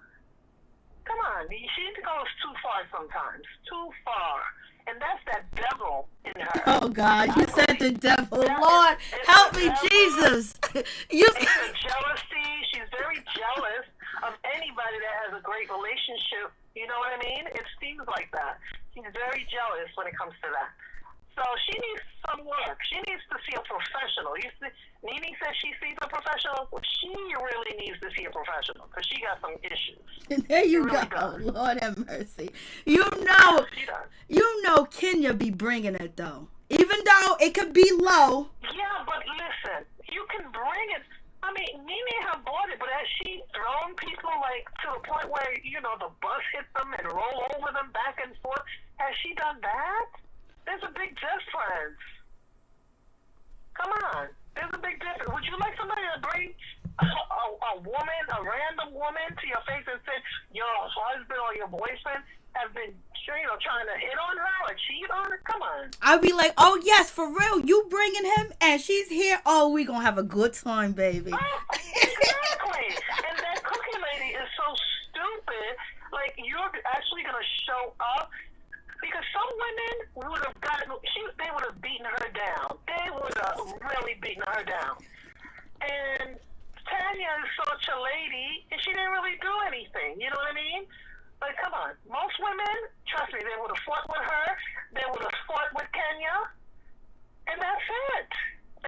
Come on. She goes too far sometimes. Too far. And that's that devil in her. Oh, God. You said the devil. Lord, help me, Jesus. It's a jealousy. She's very jealous of anybody that has a great relationship. You know what I mean? It seems like that. She's very jealous when it comes to that. So she needs some work. She needs to see a professional. NeNe says she sees a professional. Well, she really needs to see a professional because she got some issues. There you go. Does. Lord have mercy. You know Kenya be bringing it, though. Even though it could be low. Yeah, but listen, you can bring it. I mean, NeNe have bought it, but has she thrown people, to the point where, the bus hit them and roll over them back and forth? Has she done that? There's a big difference. Come on. There's a big difference. Would you like somebody to bring a woman, a random woman, to your face and say, your husband or your boyfriend has been, trying to hit on her or cheat on her? Come on. I'd be like, oh, yes, for real. You bringing him and she's here. Oh, we going to have a good time, baby. Exactly. And that cookie lady is so stupid. Like, you're actually going to show up. Because some women would have they would have beaten her down. They would have really beaten her down. And Tanya is such a lady, and she didn't really do anything. You know what I mean? Like, come on. Most women, trust me, they would have fought with her. They would have fought with Kenya. And that's it.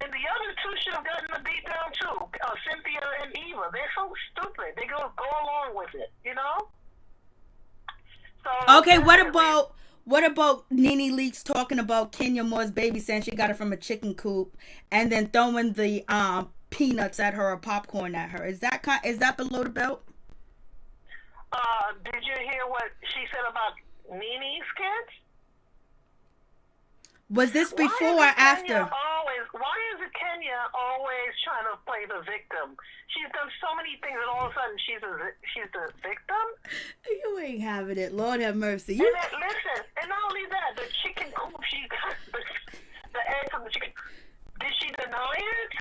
And the other two should have gotten a beat down, too. Cynthia and Eva. They're so stupid. They go along with it, So, okay, what about NeNe Leakes talking about Kenya Moore's baby, saying she got it from a chicken coop, and then throwing the peanuts at her or popcorn at her? Is that below the belt? Did you hear what she said about NeNe's kids? Was this before or after? Why is it Kenya always trying to play the victim? She's done so many things, and all of a sudden she's the victim. You ain't having it. Lord have mercy. Listen, and not only that, the chicken coop, she got the egg from the chicken. Did she deny it?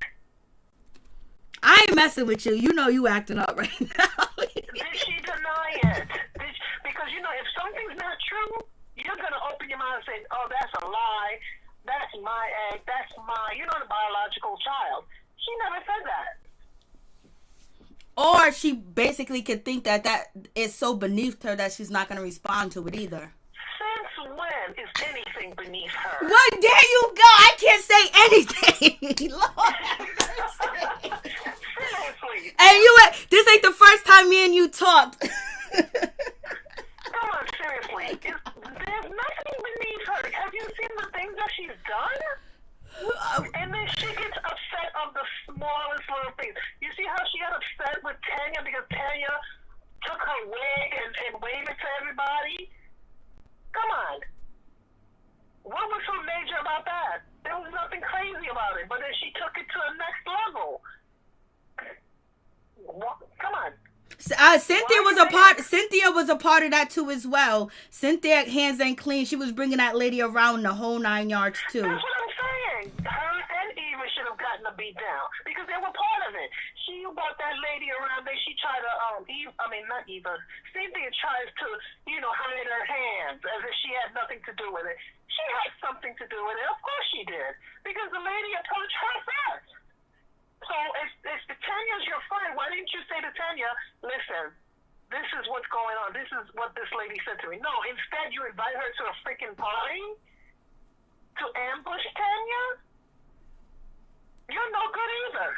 I ain't messing with you. You know you acting up right now. Did she deny it? Because if something's not true, you're gonna open your mouth and say, "Oh, that's a lie. That's my egg. That's the biological child." She never said that. Or she basically could think that is so beneath her that she's not going to respond to it either. Since when is anything beneath her? Well, there you go. I can't say anything. Lord. Seriously. And this ain't the first time me and you talked. Come on, seriously. There's nothing beneath her. Have you seen the things that she's done? And then she gets upset of the smallest little things. You see how she got upset with Tanya because Tanya took her wig and waved it to everybody? Come on. What was so major about that? There was nothing crazy about it, but then she took it to the next level. Come on. Cynthia was a part of that too as well. Cynthia hands ain't clean. She was bringing that lady around the whole 9 yards too. That's what I'm saying. Her and Eva should have gotten a beat down because they were part of it. She brought that lady around. She tried to not Eva. Cynthia tries to hide her hands as if she had nothing to do with it. She had something to do with it. Of course she did because the lady approached her first. So if Tanya's your friend, why didn't you say to Tanya, listen, this is what's going on. This is what this lady said to me. No, instead you invite her to a freaking party to ambush Tanya. You're no good either.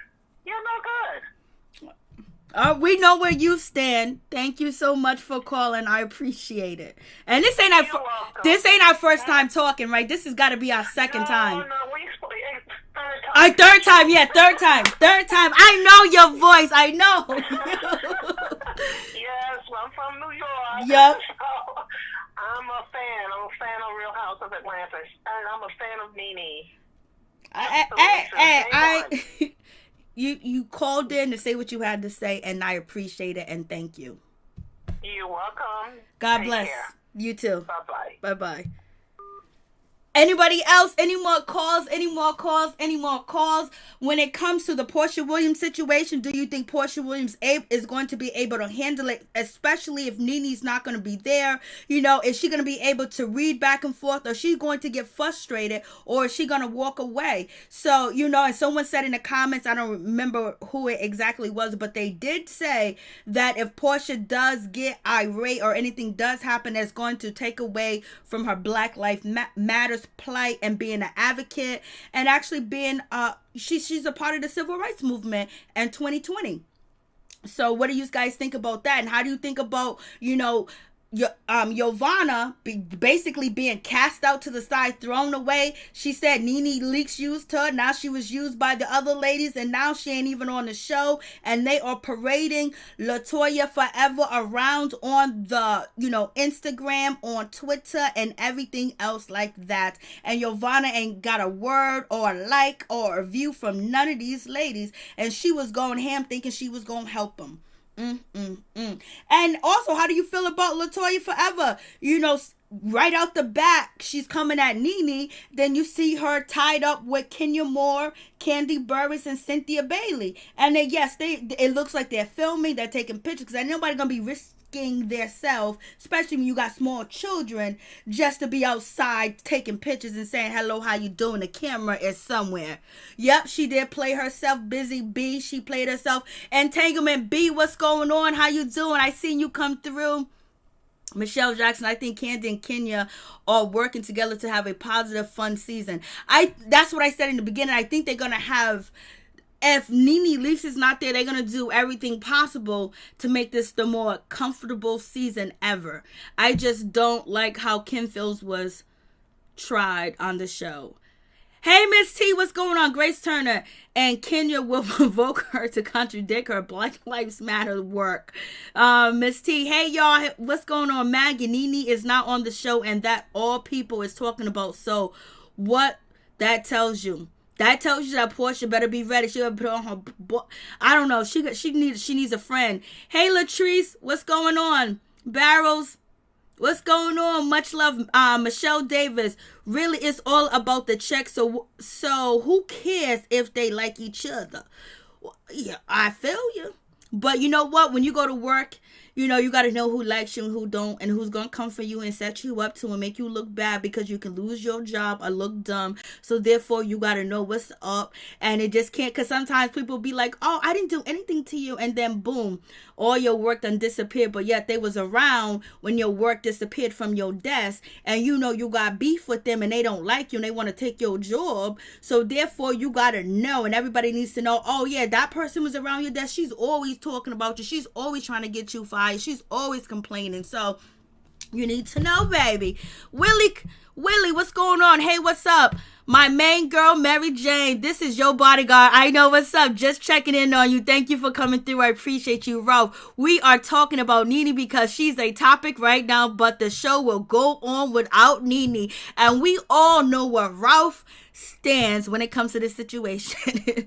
You're no good. We know where you stand. Thank you so much for calling. I appreciate it. And this ain't our first time talking, right? This has got to be our second time. No, third time. Third time. I know your voice. I know. Yes, well, I'm from New York. Yep. So I'm a fan. I'm a fan of Real House of Atlanta, and I'm a fan of NeNe. You called in to say what you had to say, and I appreciate it, and thank you. You're welcome. God bless. You too. Bye-bye. Bye-bye. Anybody else? Any more calls? When it comes to the Porsha Williams situation, do you think Porsha Williams is going to be able to handle it, especially if NeNe's not going to be there? Is she going to be able to read back and forth, or is she going to get frustrated, or is she going to walk away? So, and someone said in the comments, I don't remember who it exactly was, but they did say that if Porsha does get irate or anything does happen that's going to take away from her Black Lives Matters plight and being an advocate and actually being she's a part of the civil rights movement in 2020. So what do you guys think about that? And how do you think about Yovanna basically being cast out to the side, thrown away? She said NeNe Leakes used her. Now she was used by the other ladies, and now she ain't even on the show. And they are parading LaToya forever around on the, Instagram, on Twitter, and everything else like that. And Yovanna ain't got a word or a like or a view from none of these ladies. And she was going ham thinking she was going to help them. And also, how do you feel about LaToya forever? Right out the back, she's coming at NeNe. Then you see her tied up with Kenya Moore, Kandi Burruss, and Cynthia Bailey. And then, yes, it looks like they're filming, they're taking pictures, because ain't nobody gonna be risking their self, especially when you got small children, just to be outside taking pictures and saying hello, how you doing? The camera is somewhere. Yep, she did play herself. Busy B, she played herself. Entanglement B, what's going on? How you doing? I seen you come through. Michelle Jackson, I think Kandi and Kenya are working together to have a positive, fun season. That's what I said in the beginning. I think they're gonna have, if NeNe Leakes is not there, they're going to do everything possible to make this the more comfortable season ever. I just don't like how Kim Fields was tried on the show. Hey, Miss T, what's going on? Grace Turner and Kenya will provoke her to contradict her Black Lives Matter work. Miss T, hey, y'all, what's going on? Maggie, NeNe is not on the show, and that all people is talking about. So what that tells you? That tells you that Porsha better be ready. She better put on her. I don't know. She needs a friend. Hey, Latrice, what's going on? Barrels, what's going on? Much love, Michelle Davis. Really, it's all about the check. So who cares if they like each other? Well, yeah, I feel you. But you know what? When you go to work, you got to know who likes you and who don't, and who's going to come for you and set you up to and make you look bad, because you can lose your job or look dumb. So therefore, you got to know what's up. And it just can't, because sometimes people be like, oh, I didn't do anything to you. And then boom, all your work done disappeared. But yet they was around when your work disappeared from your desk. And you got beef with them and they don't like you and they want to take your job. So therefore, you got to know, and everybody needs to know, oh yeah, that person was around your desk. She's always talking about you. She's always trying to get you fired. She's always complaining. So you need to know, baby. Willie, what's going on? Hey, what's up? My main girl, Mary Jane. This is your bodyguard. I know what's up. Just checking in on you. Thank you for coming through. I appreciate you, Ralph. We are talking about NeNe because she's a topic right now, but the show will go on without NeNe. And we all know where Ralph stands when it comes to this situation.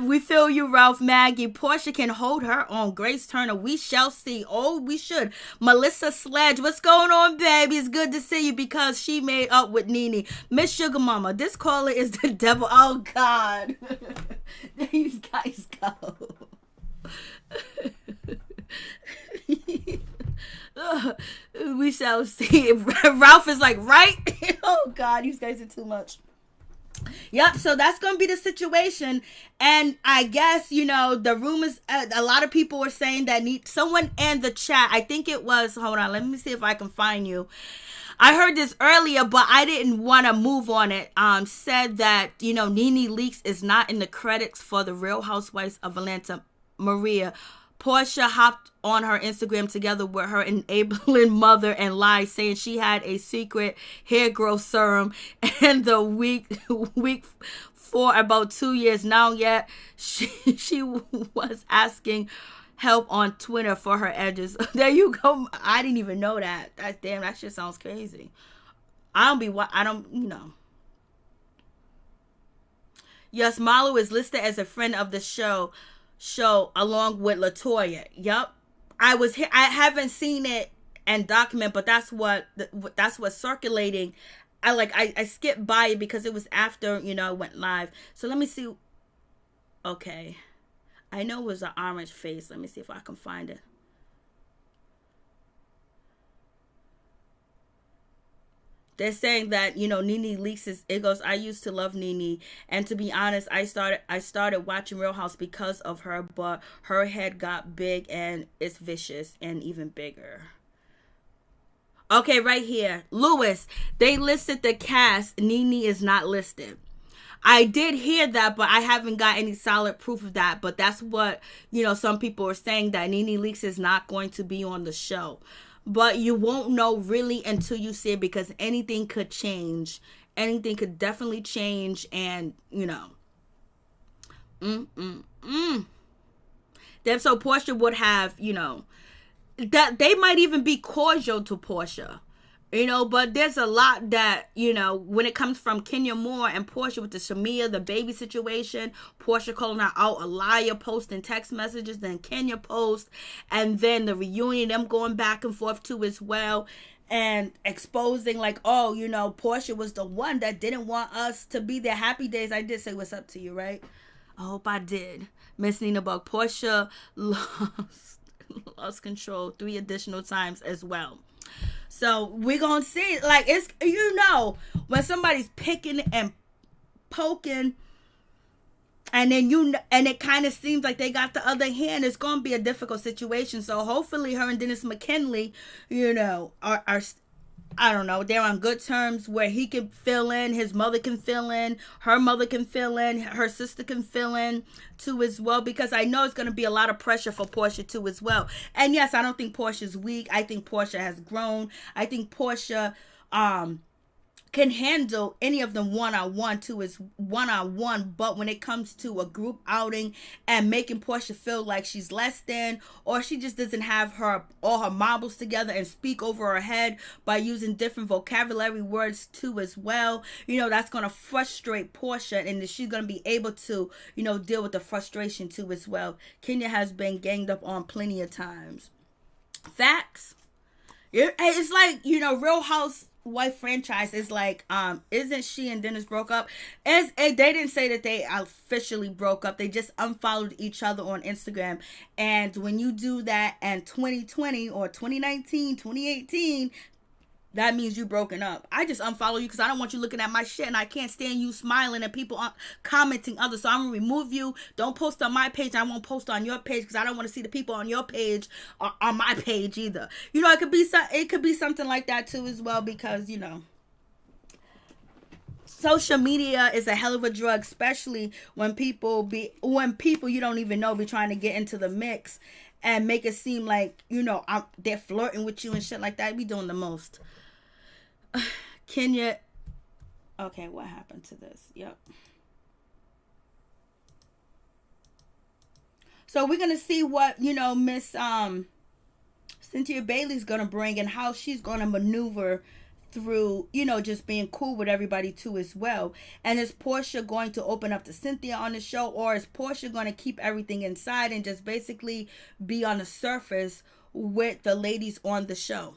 We feel you, Ralph. Maggie, Porsha can hold her own. Grace Turner, we shall see. Oh, we should. Melissa Sledge, what's going on, baby? It's good to see you, because she made up with NeNe. Miss Sugar Mama, this caller is the devil. Oh, God. There you guys go. We shall see. Ralph is like, right? Oh, God, you guys are too much. Yep, so that's going to be the situation. And I guess, the rumors, a lot of people were saying that someone in the chat, I think it was, hold on, let me see if I can find you. I heard this earlier, but I didn't want to move on it. Said that, NeNe Leakes is not in the credits for the Real Housewives of Atlanta. Maria. Porsha hopped on her Instagram together with her enabling mother and lied, saying she had a secret hair growth serum and the week for about 2 years now. Yet she was asking help on Twitter for her edges. There you go. I didn't even know that. Damn, that shit sounds crazy. Yes, Malo is listed as a friend of the show along with LaToya. Yep. I haven't seen it and document, but that's what's circulating. I skipped by it because it was after, it went live. So let me see. Okay. I know it was an orange face. Let me see if I can find it. They're saying that, NeNe Leakes it goes, I used to love NeNe. And to be honest, I started watching Real House because of her, but her head got big and it's vicious and even bigger. Okay, right here. Lewis, they listed the cast. NeNe is not listed. I did hear that, but I haven't got any solid proof of that. But that's what, some people are saying, that NeNe Leakes is not going to be on the show. But you won't know really until you see it, because anything could change. Anything could definitely change. And, Then so Porsha would have, that they might even be cordial to Porsha. But there's a lot that, when it comes from Kenya Moore and Porsha with the Shamia, the baby situation, Porsha calling her out a liar, posting text messages, then Kenya post, and then the reunion, them going back and forth too as well, and exposing Porsha was the one that didn't want us to be there. Happy Days, I did say what's up to you, right? I hope I did. Miss Nina Buck, Porsha lost control 3 additional times as well. So we're going to see, it's, when somebody's picking and poking, and then and it kind of seems like they got the other hand, it's going to be a difficult situation. So hopefully her and Dennis McKinley, are I don't know, they're on good terms where he can fill in, his mother can fill in, her mother can fill in, her sister can fill in too as well, because I know it's going to be a lot of pressure for Porsha too as well. And yes, I don't think Porsha's weak. I think Porsha has grown. I think Porsha can handle any of them one-on-one too, is one-on-one. But when it comes to a group outing and making Porsha feel like she's less than, or she just doesn't have all her marbles together and speak over her head by using different vocabulary words too as well, that's going to frustrate Porsha, and she's going to be able to, deal with the frustration too as well. Kenya has been ganged up on plenty of times. Facts. It's like, Real Housewife franchise is like, isn't she and Dennis broke up? They didn't say that they officially broke up. They just unfollowed each other on Instagram. And when you do that in 2020 or 2019, 2018, that means you broken up. I just unfollow you because I don't want you looking at my shit, and I can't stand you smiling and people commenting others. So I'm going to remove you. Don't post on my page. I won't post on your page because I don't want to see the people on your page on my page either. It could be something like that too as well, because, social media is a hell of a drug, especially when people you don't even know be trying to get into the mix and make it seem like, they're flirting with you and shit like that. Be doing the most. Kenya. Okay, what happened to this? Yep. So we're going to see what, Miss Cynthia Bailey's going to bring, and how she's going to maneuver through, just being cool with everybody too as well. And is Porsha going to open up to Cynthia on the show, or is Porsha going to keep everything inside and just basically be on the surface with the ladies on the show?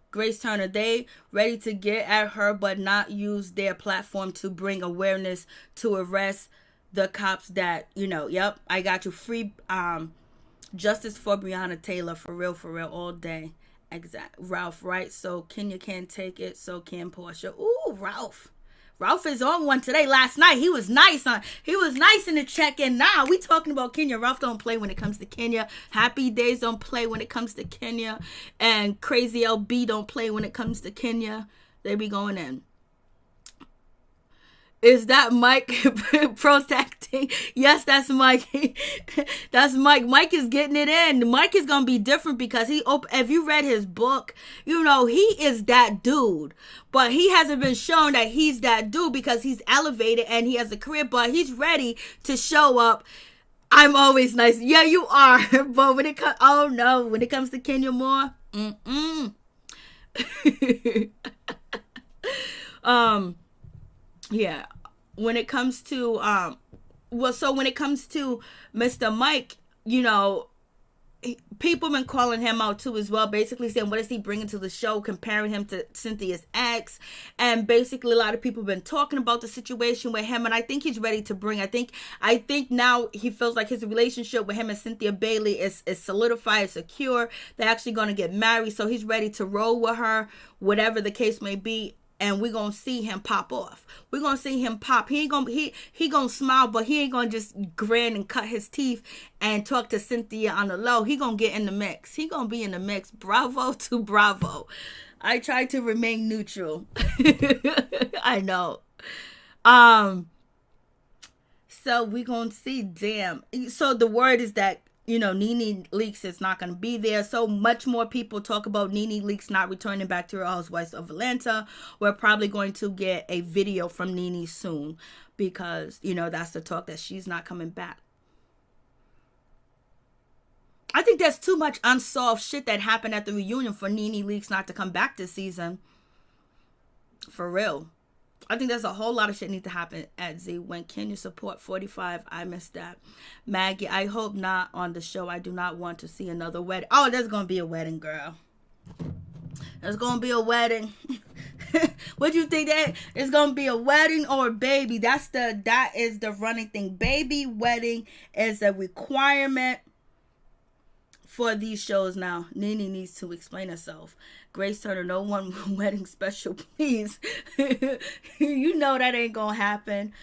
Grace Turner, they ready to get at her but not use their platform to bring awareness to arrest the cops that, yep, I got you. Free justice for Breonna Taylor, for real, all day. Ralph, right? So Kenya can't take it, so can Porsha. Ooh, Ralph. Ralph is on one today. Last night he was nice in the check-in. Nah, we talking about Kenya. Ralph don't play when it comes to Kenya. Happy Days don't play when it comes to Kenya. And Crazy LB don't play when it comes to Kenya. They be going in. Is that Mike protecting? Yes, that's Mike. That's Mike. Mike is getting it in. Mike is going to be different because if you read his book, you know, he is that dude. But he hasn't been shown that he's that dude because he's elevated and he has a career, but he's ready to show up. I'm always nice. Yeah, you are. But when it comes to Kenya Moore, yeah, when it comes to when it comes to Mr. Mike, you know, people been calling him out too as well, basically saying what is he bringing to the show, comparing him to Cynthia's ex, and basically a lot of people been talking about the situation with him, and I think he's ready to bring. I think now he feels like his relationship with him and Cynthia Bailey is solidified, secure. They're actually going to get married, so he's ready to roll with her, whatever the case may be. And we're going to see him pop off. We're going to see him pop. He going to smile, but he ain't going to just grin and cut his teeth and talk to Cynthia on the low. He going to get in the mix. He going to be in the mix. Bravo to Bravo. I try to remain neutral. I know. So we're going to see. Damn. So the word is that, you know, NeNe Leakes is not going to be there. So much more people talk about NeNe Leakes not returning back to her Housewives of Atlanta. We're probably going to get a video from NeNe soon because, you know, that's the talk that she's not coming back. I think there's too much unsolved shit that happened at the reunion for NeNe Leakes not to come back this season. For real. I think there's a whole lot of shit need to happen at Z. When can you support 45? I missed that. Maggie, I hope not on the show. I do not want to see another wedding. Oh, there's going to be a wedding, girl. There's going to be a wedding. What do you think that is going to be, a wedding or a baby? That is the running thing. Baby, wedding is a requirement for these shows now. NeNe needs to explain herself. Grace Turner, no one wedding special, please. You know that ain't gonna happen.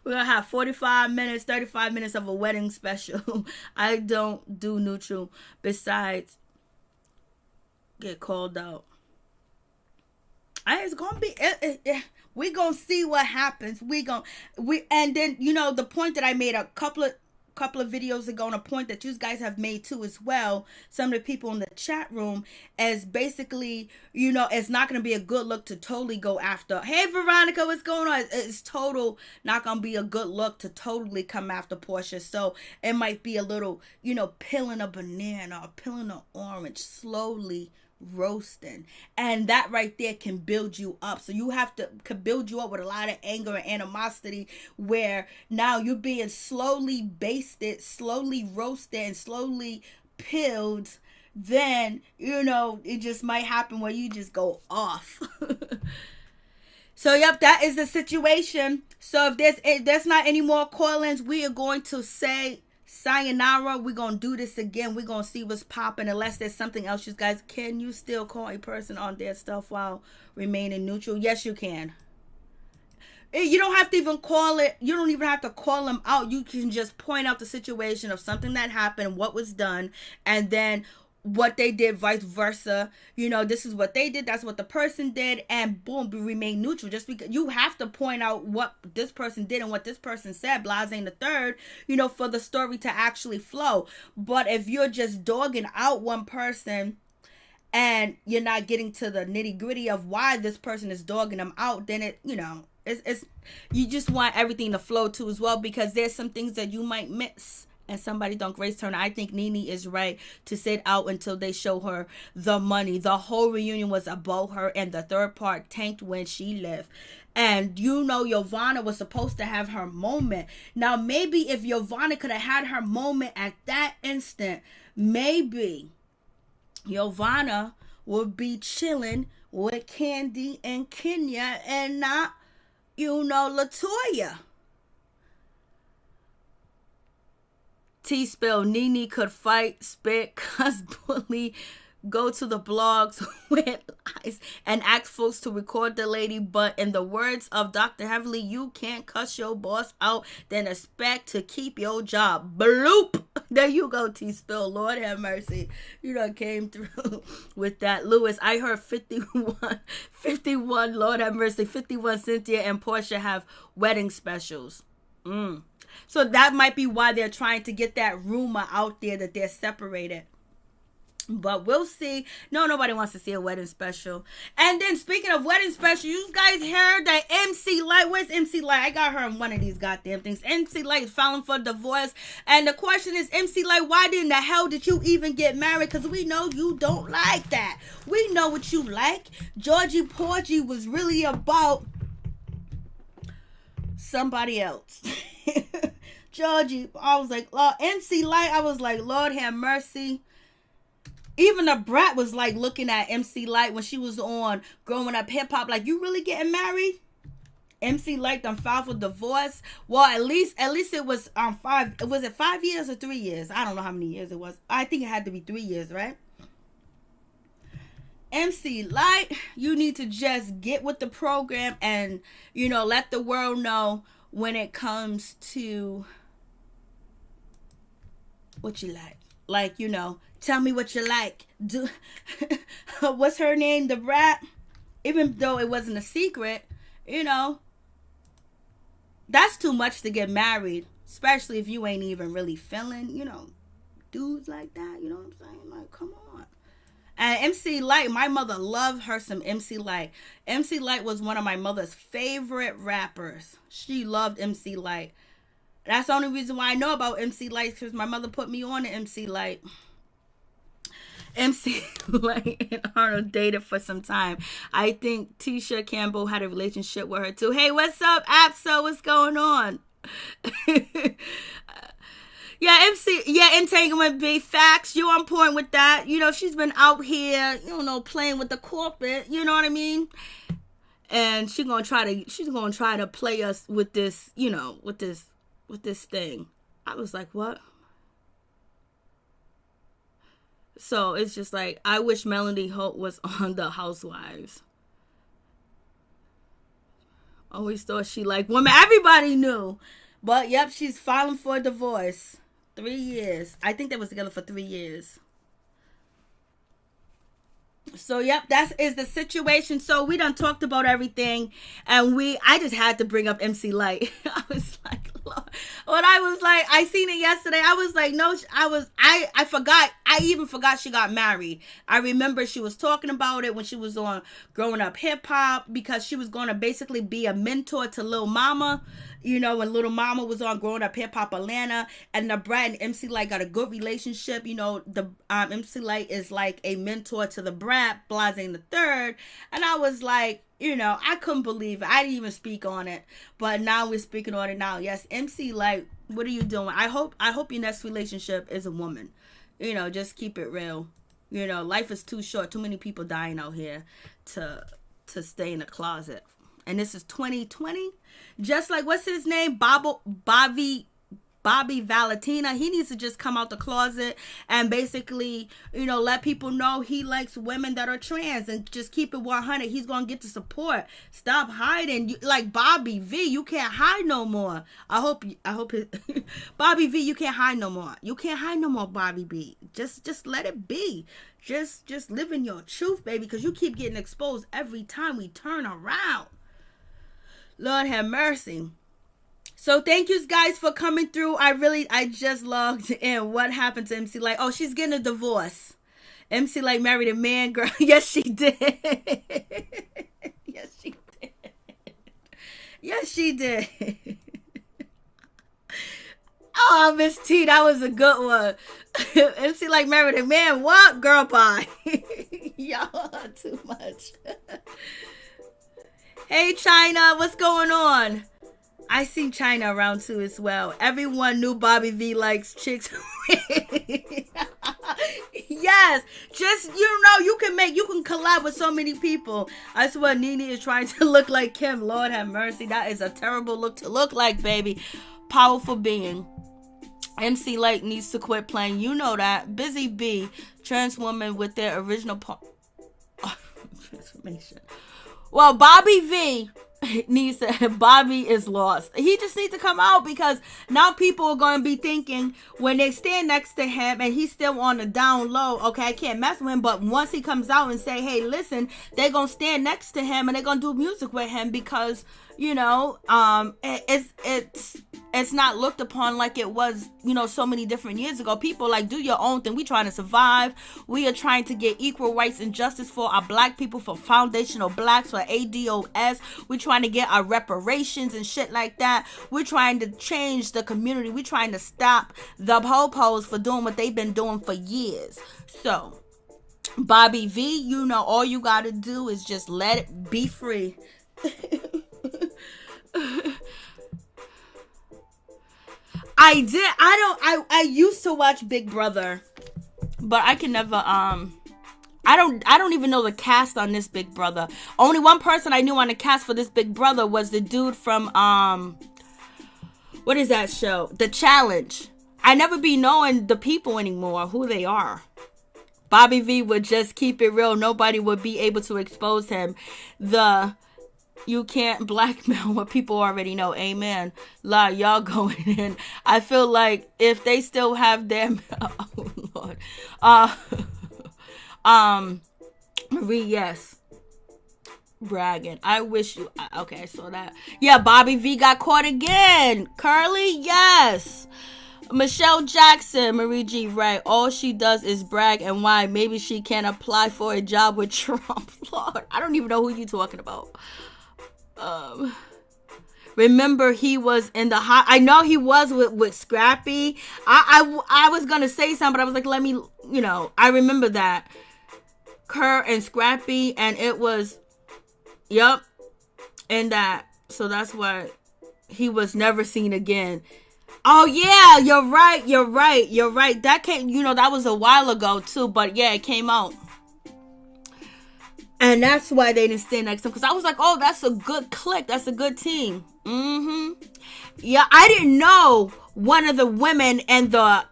We're gonna have 45 minutes, 35 minutes of a wedding special. I don't do neutral. Besides, get called out. It's gonna be. We gonna see what happens. And then, you know, the point that I made a couple of videos ago, and a point that you guys have made too as well, some of the people in the chat room, is basically, you know, it's not going to be a good look to totally go after, hey Veronica, what's going on? It's not going to be a good look to totally come after Porsha. So it might be a little, you know, peeling a banana or peeling an orange, slowly roasting, and that right there can build you up. So you could build you up with a lot of anger and animosity, where now you're being slowly basted, slowly roasted, and slowly peeled. Then, you know, it just might happen where you just go off. So yep, that is the situation. So if there's not any more call-ins, we are going to say sayonara. We're going to do this again. We're going to see what's popping, unless there's something else. You guys, can you still call a person on their stuff while remaining neutral? Yes, you can. You don't have to even call it. You don't even have to call them out. You can just point out the situation of something that happened, what was done, and then what they did, vice versa. You know, this is what they did, that's what the person did, and boom, remain neutral. Just because you have to point out what this person did and what this person said, blase and the third, you know, for the story to actually flow. But if you're just dogging out one person and you're not getting to the nitty gritty of why this person is dogging them out, then it, you know, it's you just want everything to flow too as well, because there's some things that you might miss. And somebody don't Grace Turner, I think NeNe is right to sit out until they show her the money. The whole reunion was about her, and the third part tanked when she left. And you know, Yovanna was supposed to have her moment. Now, maybe if Yovanna could have had her moment at that instant, maybe Yovanna would be chilling with Kandi and Kenya and not, you know, LaToya. T-Spill, NeNe could fight, spit, cuss, bully, go to the blogs with lies and ask folks to record the lady. But in the words of Dr. Heavenly, you can't cuss your boss out, then expect to keep your job. Bloop. There you go, T-Spill. Lord have mercy. You done came through with that. Lewis, I heard 51, Lord have mercy, 51 Cynthia and Porsha have wedding specials. So that might be why they're trying to get that rumor out there that they're separated. But we'll see. No, nobody wants to see a wedding special. And then speaking of wedding special, you guys heard that MC Lyte, where's MC Lyte? I got her on one of these goddamn things. MC Lyte is filing for divorce. And the question is, MC Lyte, why in the hell did you even get married? Because we know you don't like that. We know what you like. Georgie Porgy was really about somebody else. Georgie, I was like, Lord, MC Lyte, I was like, Lord have mercy. Even the brat was like looking at MC Lyte when she was on Growing Up Hip Hop, like, you really getting married? MC Lyte done filed for divorce. Well, at least it was 5. Was it 5 years or 3 years? I don't know how many years it was. I think it had to be 3 years, right? MC Lyte, you need to just get with the program and, you know, let the world know when it comes to what you like. Like, you know, tell me what you like. Do what's her name? The brat? Even though it wasn't a secret, you know, that's too much to get married, especially if you ain't even really feeling, you know, dudes like that. You know what I'm saying? Like, come on. And MC Lyte, my mother loved her some MC Lyte. MC Lyte was one of my mother's favorite rappers. She loved MC Lyte. That's the only reason why I know about MC Lyte, because my mother put me on to MC Lyte. MC Lyte and Arnold dated for some time. I think Tisha Campbell had a relationship with her too. Hey, what's up, Apso? What's going on? Entanglement B. Facts. You on point with that. You know, she's been out here, you know, playing with the corporate. You know what I mean? And she's gonna try to play us with this, you know, with this thing. I was like, what? So it's just like, I wish Melanie Holt was on the Housewives. Always thought she liked women. Everybody knew. But yep, she's filing for a divorce. 3 years. I think they was together for 3 years. So yep, that is the situation. So we done talked about everything, and I just had to bring up MC Lyte. I was like, Lord. When I seen it yesterday, I was like, no, I forgot. I even forgot she got married. I remember she was talking about it when she was on Growing Up Hip Hop, because she was going to basically be a mentor to Lil Mama. You know, when Little Mama was on Growing Up Hip Hop Atlanta, and the brat and MC Lyte got a good relationship. You know, the MC Lyte is like a mentor to the brat, Blase the Third. And I was like, you know, I couldn't believe it. I didn't even speak on it, but now we're speaking on it now. Yes, MC Lyte, what are you doing? I hope your next relationship is a woman. You know, just keep it real. You know, life is too short. Too many people dying out here to stay in the closet. And this is 2020. Just like, what's his name? Bobby Valentina. He needs to just come out the closet and basically, you know, let people know he likes women that are trans, and just keep it 100. He's going to get the support. Stop hiding. Like Bobby V, you can't hide no more. I hope Bobby V, you can't hide no more. You can't hide no more, Bobby B. Just let it be. Just live in your truth, baby, because you keep getting exposed every time we turn around. Lord have mercy. So thank you guys for coming through. I just logged in. What happened to MC Lyte? Oh, she's getting a divorce. MC Lyte married a man, girl. Yes, she did. Yes, she did. Yes, she did. Oh, Miss T, that was a good one. MC Lyte married a man. What? Girl, bye. Y'all are too much. Hey, China, what's going on? I see China around too as well. Everyone knew Bobby V likes chicks. Yes, just, you know, you can collab with so many people. I swear NeNe is trying to look like Kim. Lord have mercy. That is a terrible look to look like, baby. Powerful being. MC Light needs to quit playing. You know that. Busy B, trans woman with their original transformation. Well, Bobby V needs to, Bobby is lost. He just needs to come out, because now people are going to be thinking when they stand next to him and he's still on the down low, okay, I can't mess with him. But once he comes out and say, hey, listen, they're going to stand next to him and they're going to do music with him, because, you know, it's not looked upon like it was, you know, so many different years ago. People like, do your own thing. We trying to survive. We are trying to get equal rights and justice for our black people, for foundational blacks, for ADOS. We're trying to get our reparations and shit like that. We're trying to change the community. We're trying to stop the po-pos for doing what they've been doing for years. So, Bobby V, you know, all you got to do is just let it be free. I used to watch Big Brother, but I can never, I don't even know the cast on this Big Brother. Only one person I knew on the cast for this Big Brother was the dude from, what is that show? The Challenge. I never be knowing the people anymore, who they are. Bobby V would just keep it real. Nobody would be able to expose him. You can't blackmail what people already know. Amen. Y'all going in. I feel like if they still have them, oh Lord. Marie, yes. Bragging. I wish you. Okay, I saw that. Yeah, Bobby V got caught again. Curly, yes. Michelle Jackson, Marie G, right. All she does is brag, and why? Maybe she can apply for a job with Trump. Lord, I don't even know who you talking about. Remember he was in the hot. I know he was with Scrappy. I was gonna say something, but I was like, let me, you know, I remember that Kerr and Scrappy, and it was, yep, and that. So that's why he was never seen again. Oh yeah, you're right. That came, you know, that was a while ago too, but yeah, it came out. And that's why they didn't stand next to him. Because I was like, oh, that's a good clique. That's a good team. Yeah, I didn't know one of the women in the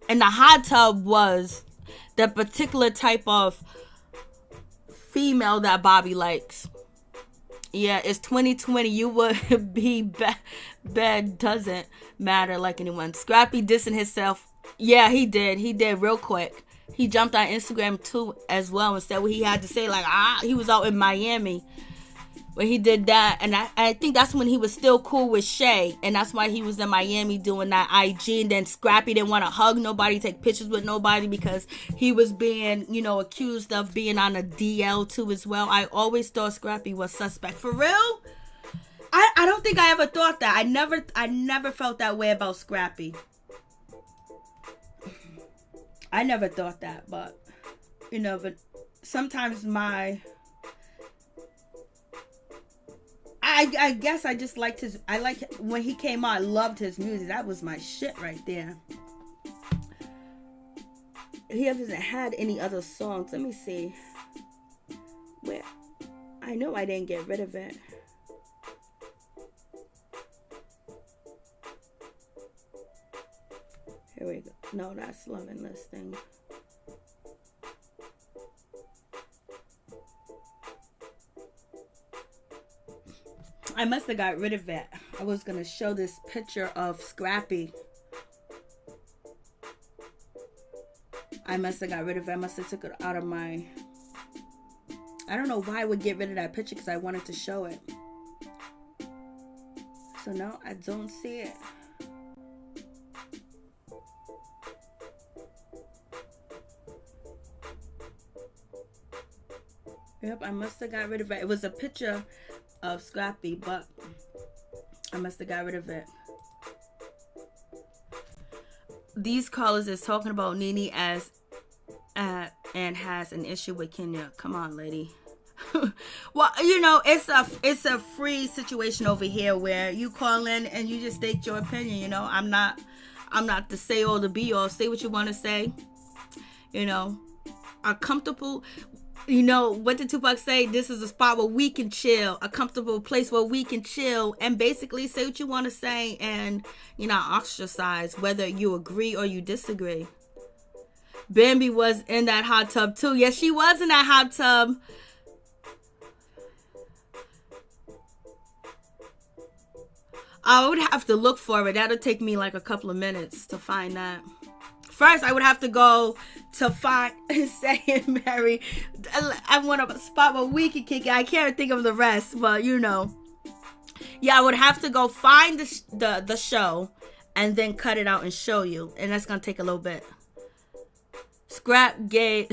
hot tub was the particular type of female that Bobby likes. Yeah, it's 2020. You would be bad. Doesn't matter like anyone. Scrappy dissing himself. Yeah, he did. He did real quick. He jumped on Instagram too as well and said what he had to say. Like, he was out in Miami when he did that. And I think that's when he was still cool with Shay. And that's why he was in Miami doing that IG. And then Scrappy didn't want to hug nobody, take pictures with nobody, because he was being, you know, accused of being on a DL too as well. I always thought Scrappy was suspect. For real? I don't think I ever thought that. I never felt that way about Scrappy. I never thought that, but, you know, but sometimes I guess I just liked when he came out, I loved his music. That was my shit right there. He hasn't had any other songs. Let me see. Where? I know I didn't get rid of it. Here we go. No, that's Love and Listing. I must have got rid of it. I was going to show this picture of Scrappy. I must have got rid of it. I must have took it out of my... I don't know why I would get rid of that picture, because I wanted to show it. So no, I don't see it. Yep, I must have got rid of it. It was a picture of Scrappy, but I must have got rid of it. These callers is talking about NeNe and has an issue with Kenya. Come on, lady. Well, you know, it's a free situation over here where you call in and you just state your opinion. You know, I'm not the say all, the be all. Say what you want to say. You know, are comfortable. You know, what did Tupac say? This is a spot where we can chill, a comfortable place where we can chill, and basically say what you want to say and, you know, ostracize whether you agree or you disagree. Bambi was in that hot tub too. Yes, she was in that hot tub. I would have to look for it. That'll take me like a couple of minutes to find that. First, I would have to go to find, saying, Mary, I want a spot where we can kick it. I can't think of the rest, but you know. Yeah, I would have to go find the show and then cut it out and show you. And that's going to take a little bit. Scrap gave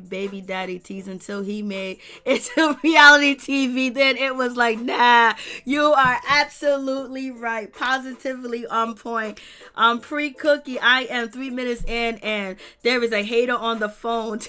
baby daddy tease until he made it to reality TV. Then it was like, nah, you are absolutely right. Positively on point. Pre-cookie, I am 3 minutes in and there is a hater on the phone.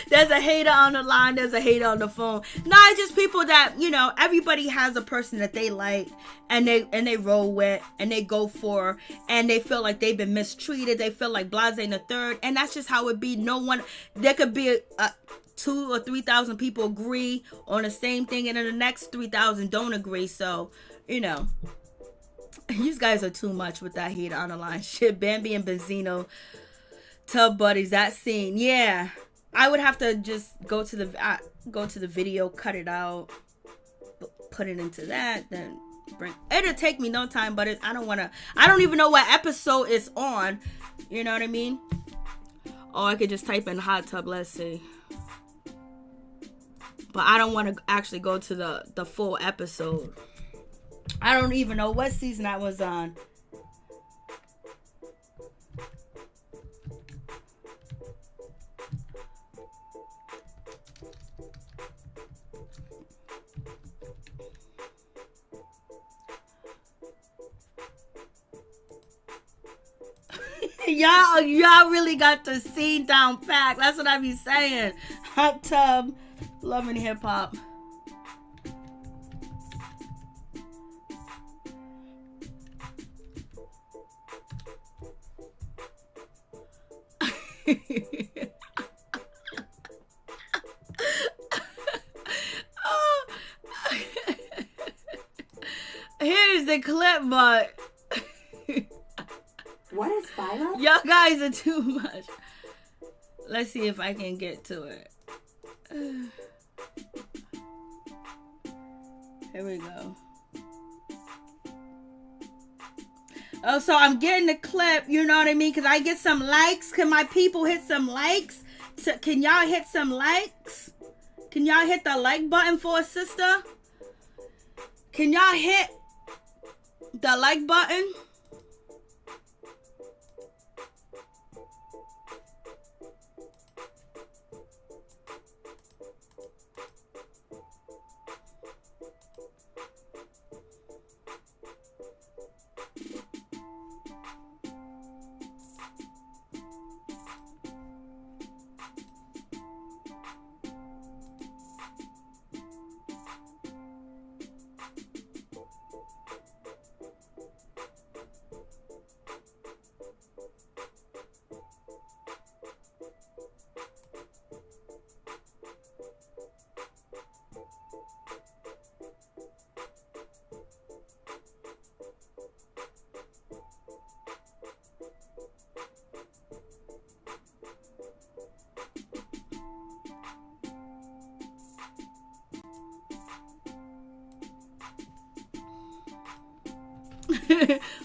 There's a hater on the line. There's a hater on the phone. No, it's just people that, you know, everybody has a person that they like and they roll with and they go for and they feel like they've been mistreated. They feel like blase in the third. And that's just how it be. No one, there could be 2,000 or 3,000 people agree on the same thing and then the next 3,000 don't agree. So, you know, you guys are too much with that hater on the line shit. Bambi and Benzino, tub buddies, that scene. Yeah. I would have to just go to the video, cut it out, put it into that, then it'll take me no time, but I don't even know what episode it's on. You know what I mean? Oh, I could just type in hot tub, let's see. But I don't want to actually go to the full episode. I don't even know what season I was on. Y'all really got the scene down packed. That's what I be saying. Hot tub, loving hip hop. Here's the clip, but what is viral? y'all guys are too much. Let's see if I can get to it. Here we go. Oh, so I'm getting the clip, you know what I mean? Because I get some likes. Can my people hit some likes? Can y'all hit some likes? Can y'all hit the like button for a sister? Can y'all hit the like button?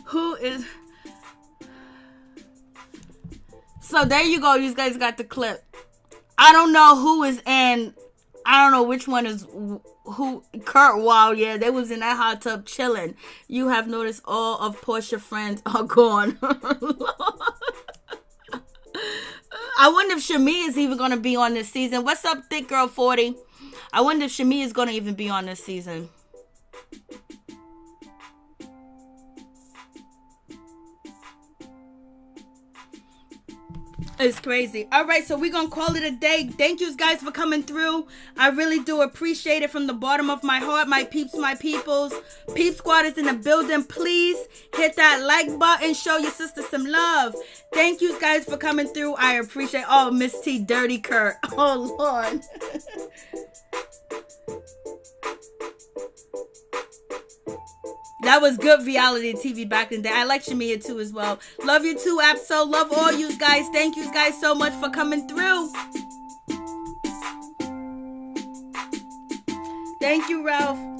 Who is... So there you go. You guys got the clip. I don't know who is in... I don't know which one is who. Kurt Wild, yeah, they was in that hot tub chilling. You have noticed all of Porsha friends are gone. I wonder if Shami is even going to be on this season. What's up, Thick Girl 40? I wonder if Shami is going to even be on this season. It's crazy. All right, so we're going to call it a day. Thank you guys for coming through. I really do appreciate it from the bottom of my heart, my peeps, my peoples. Peep Squad is in the building. Please hit that like button. Show your sister some love. Thank you guys for coming through. I appreciate Miss T, Dirty Kurt. Oh, Lord. That was good reality TV back in the day. I like Shamia too as well. Love you too, Absol. Love all you guys. Thank you guys so much for coming through. Thank you, Ralph.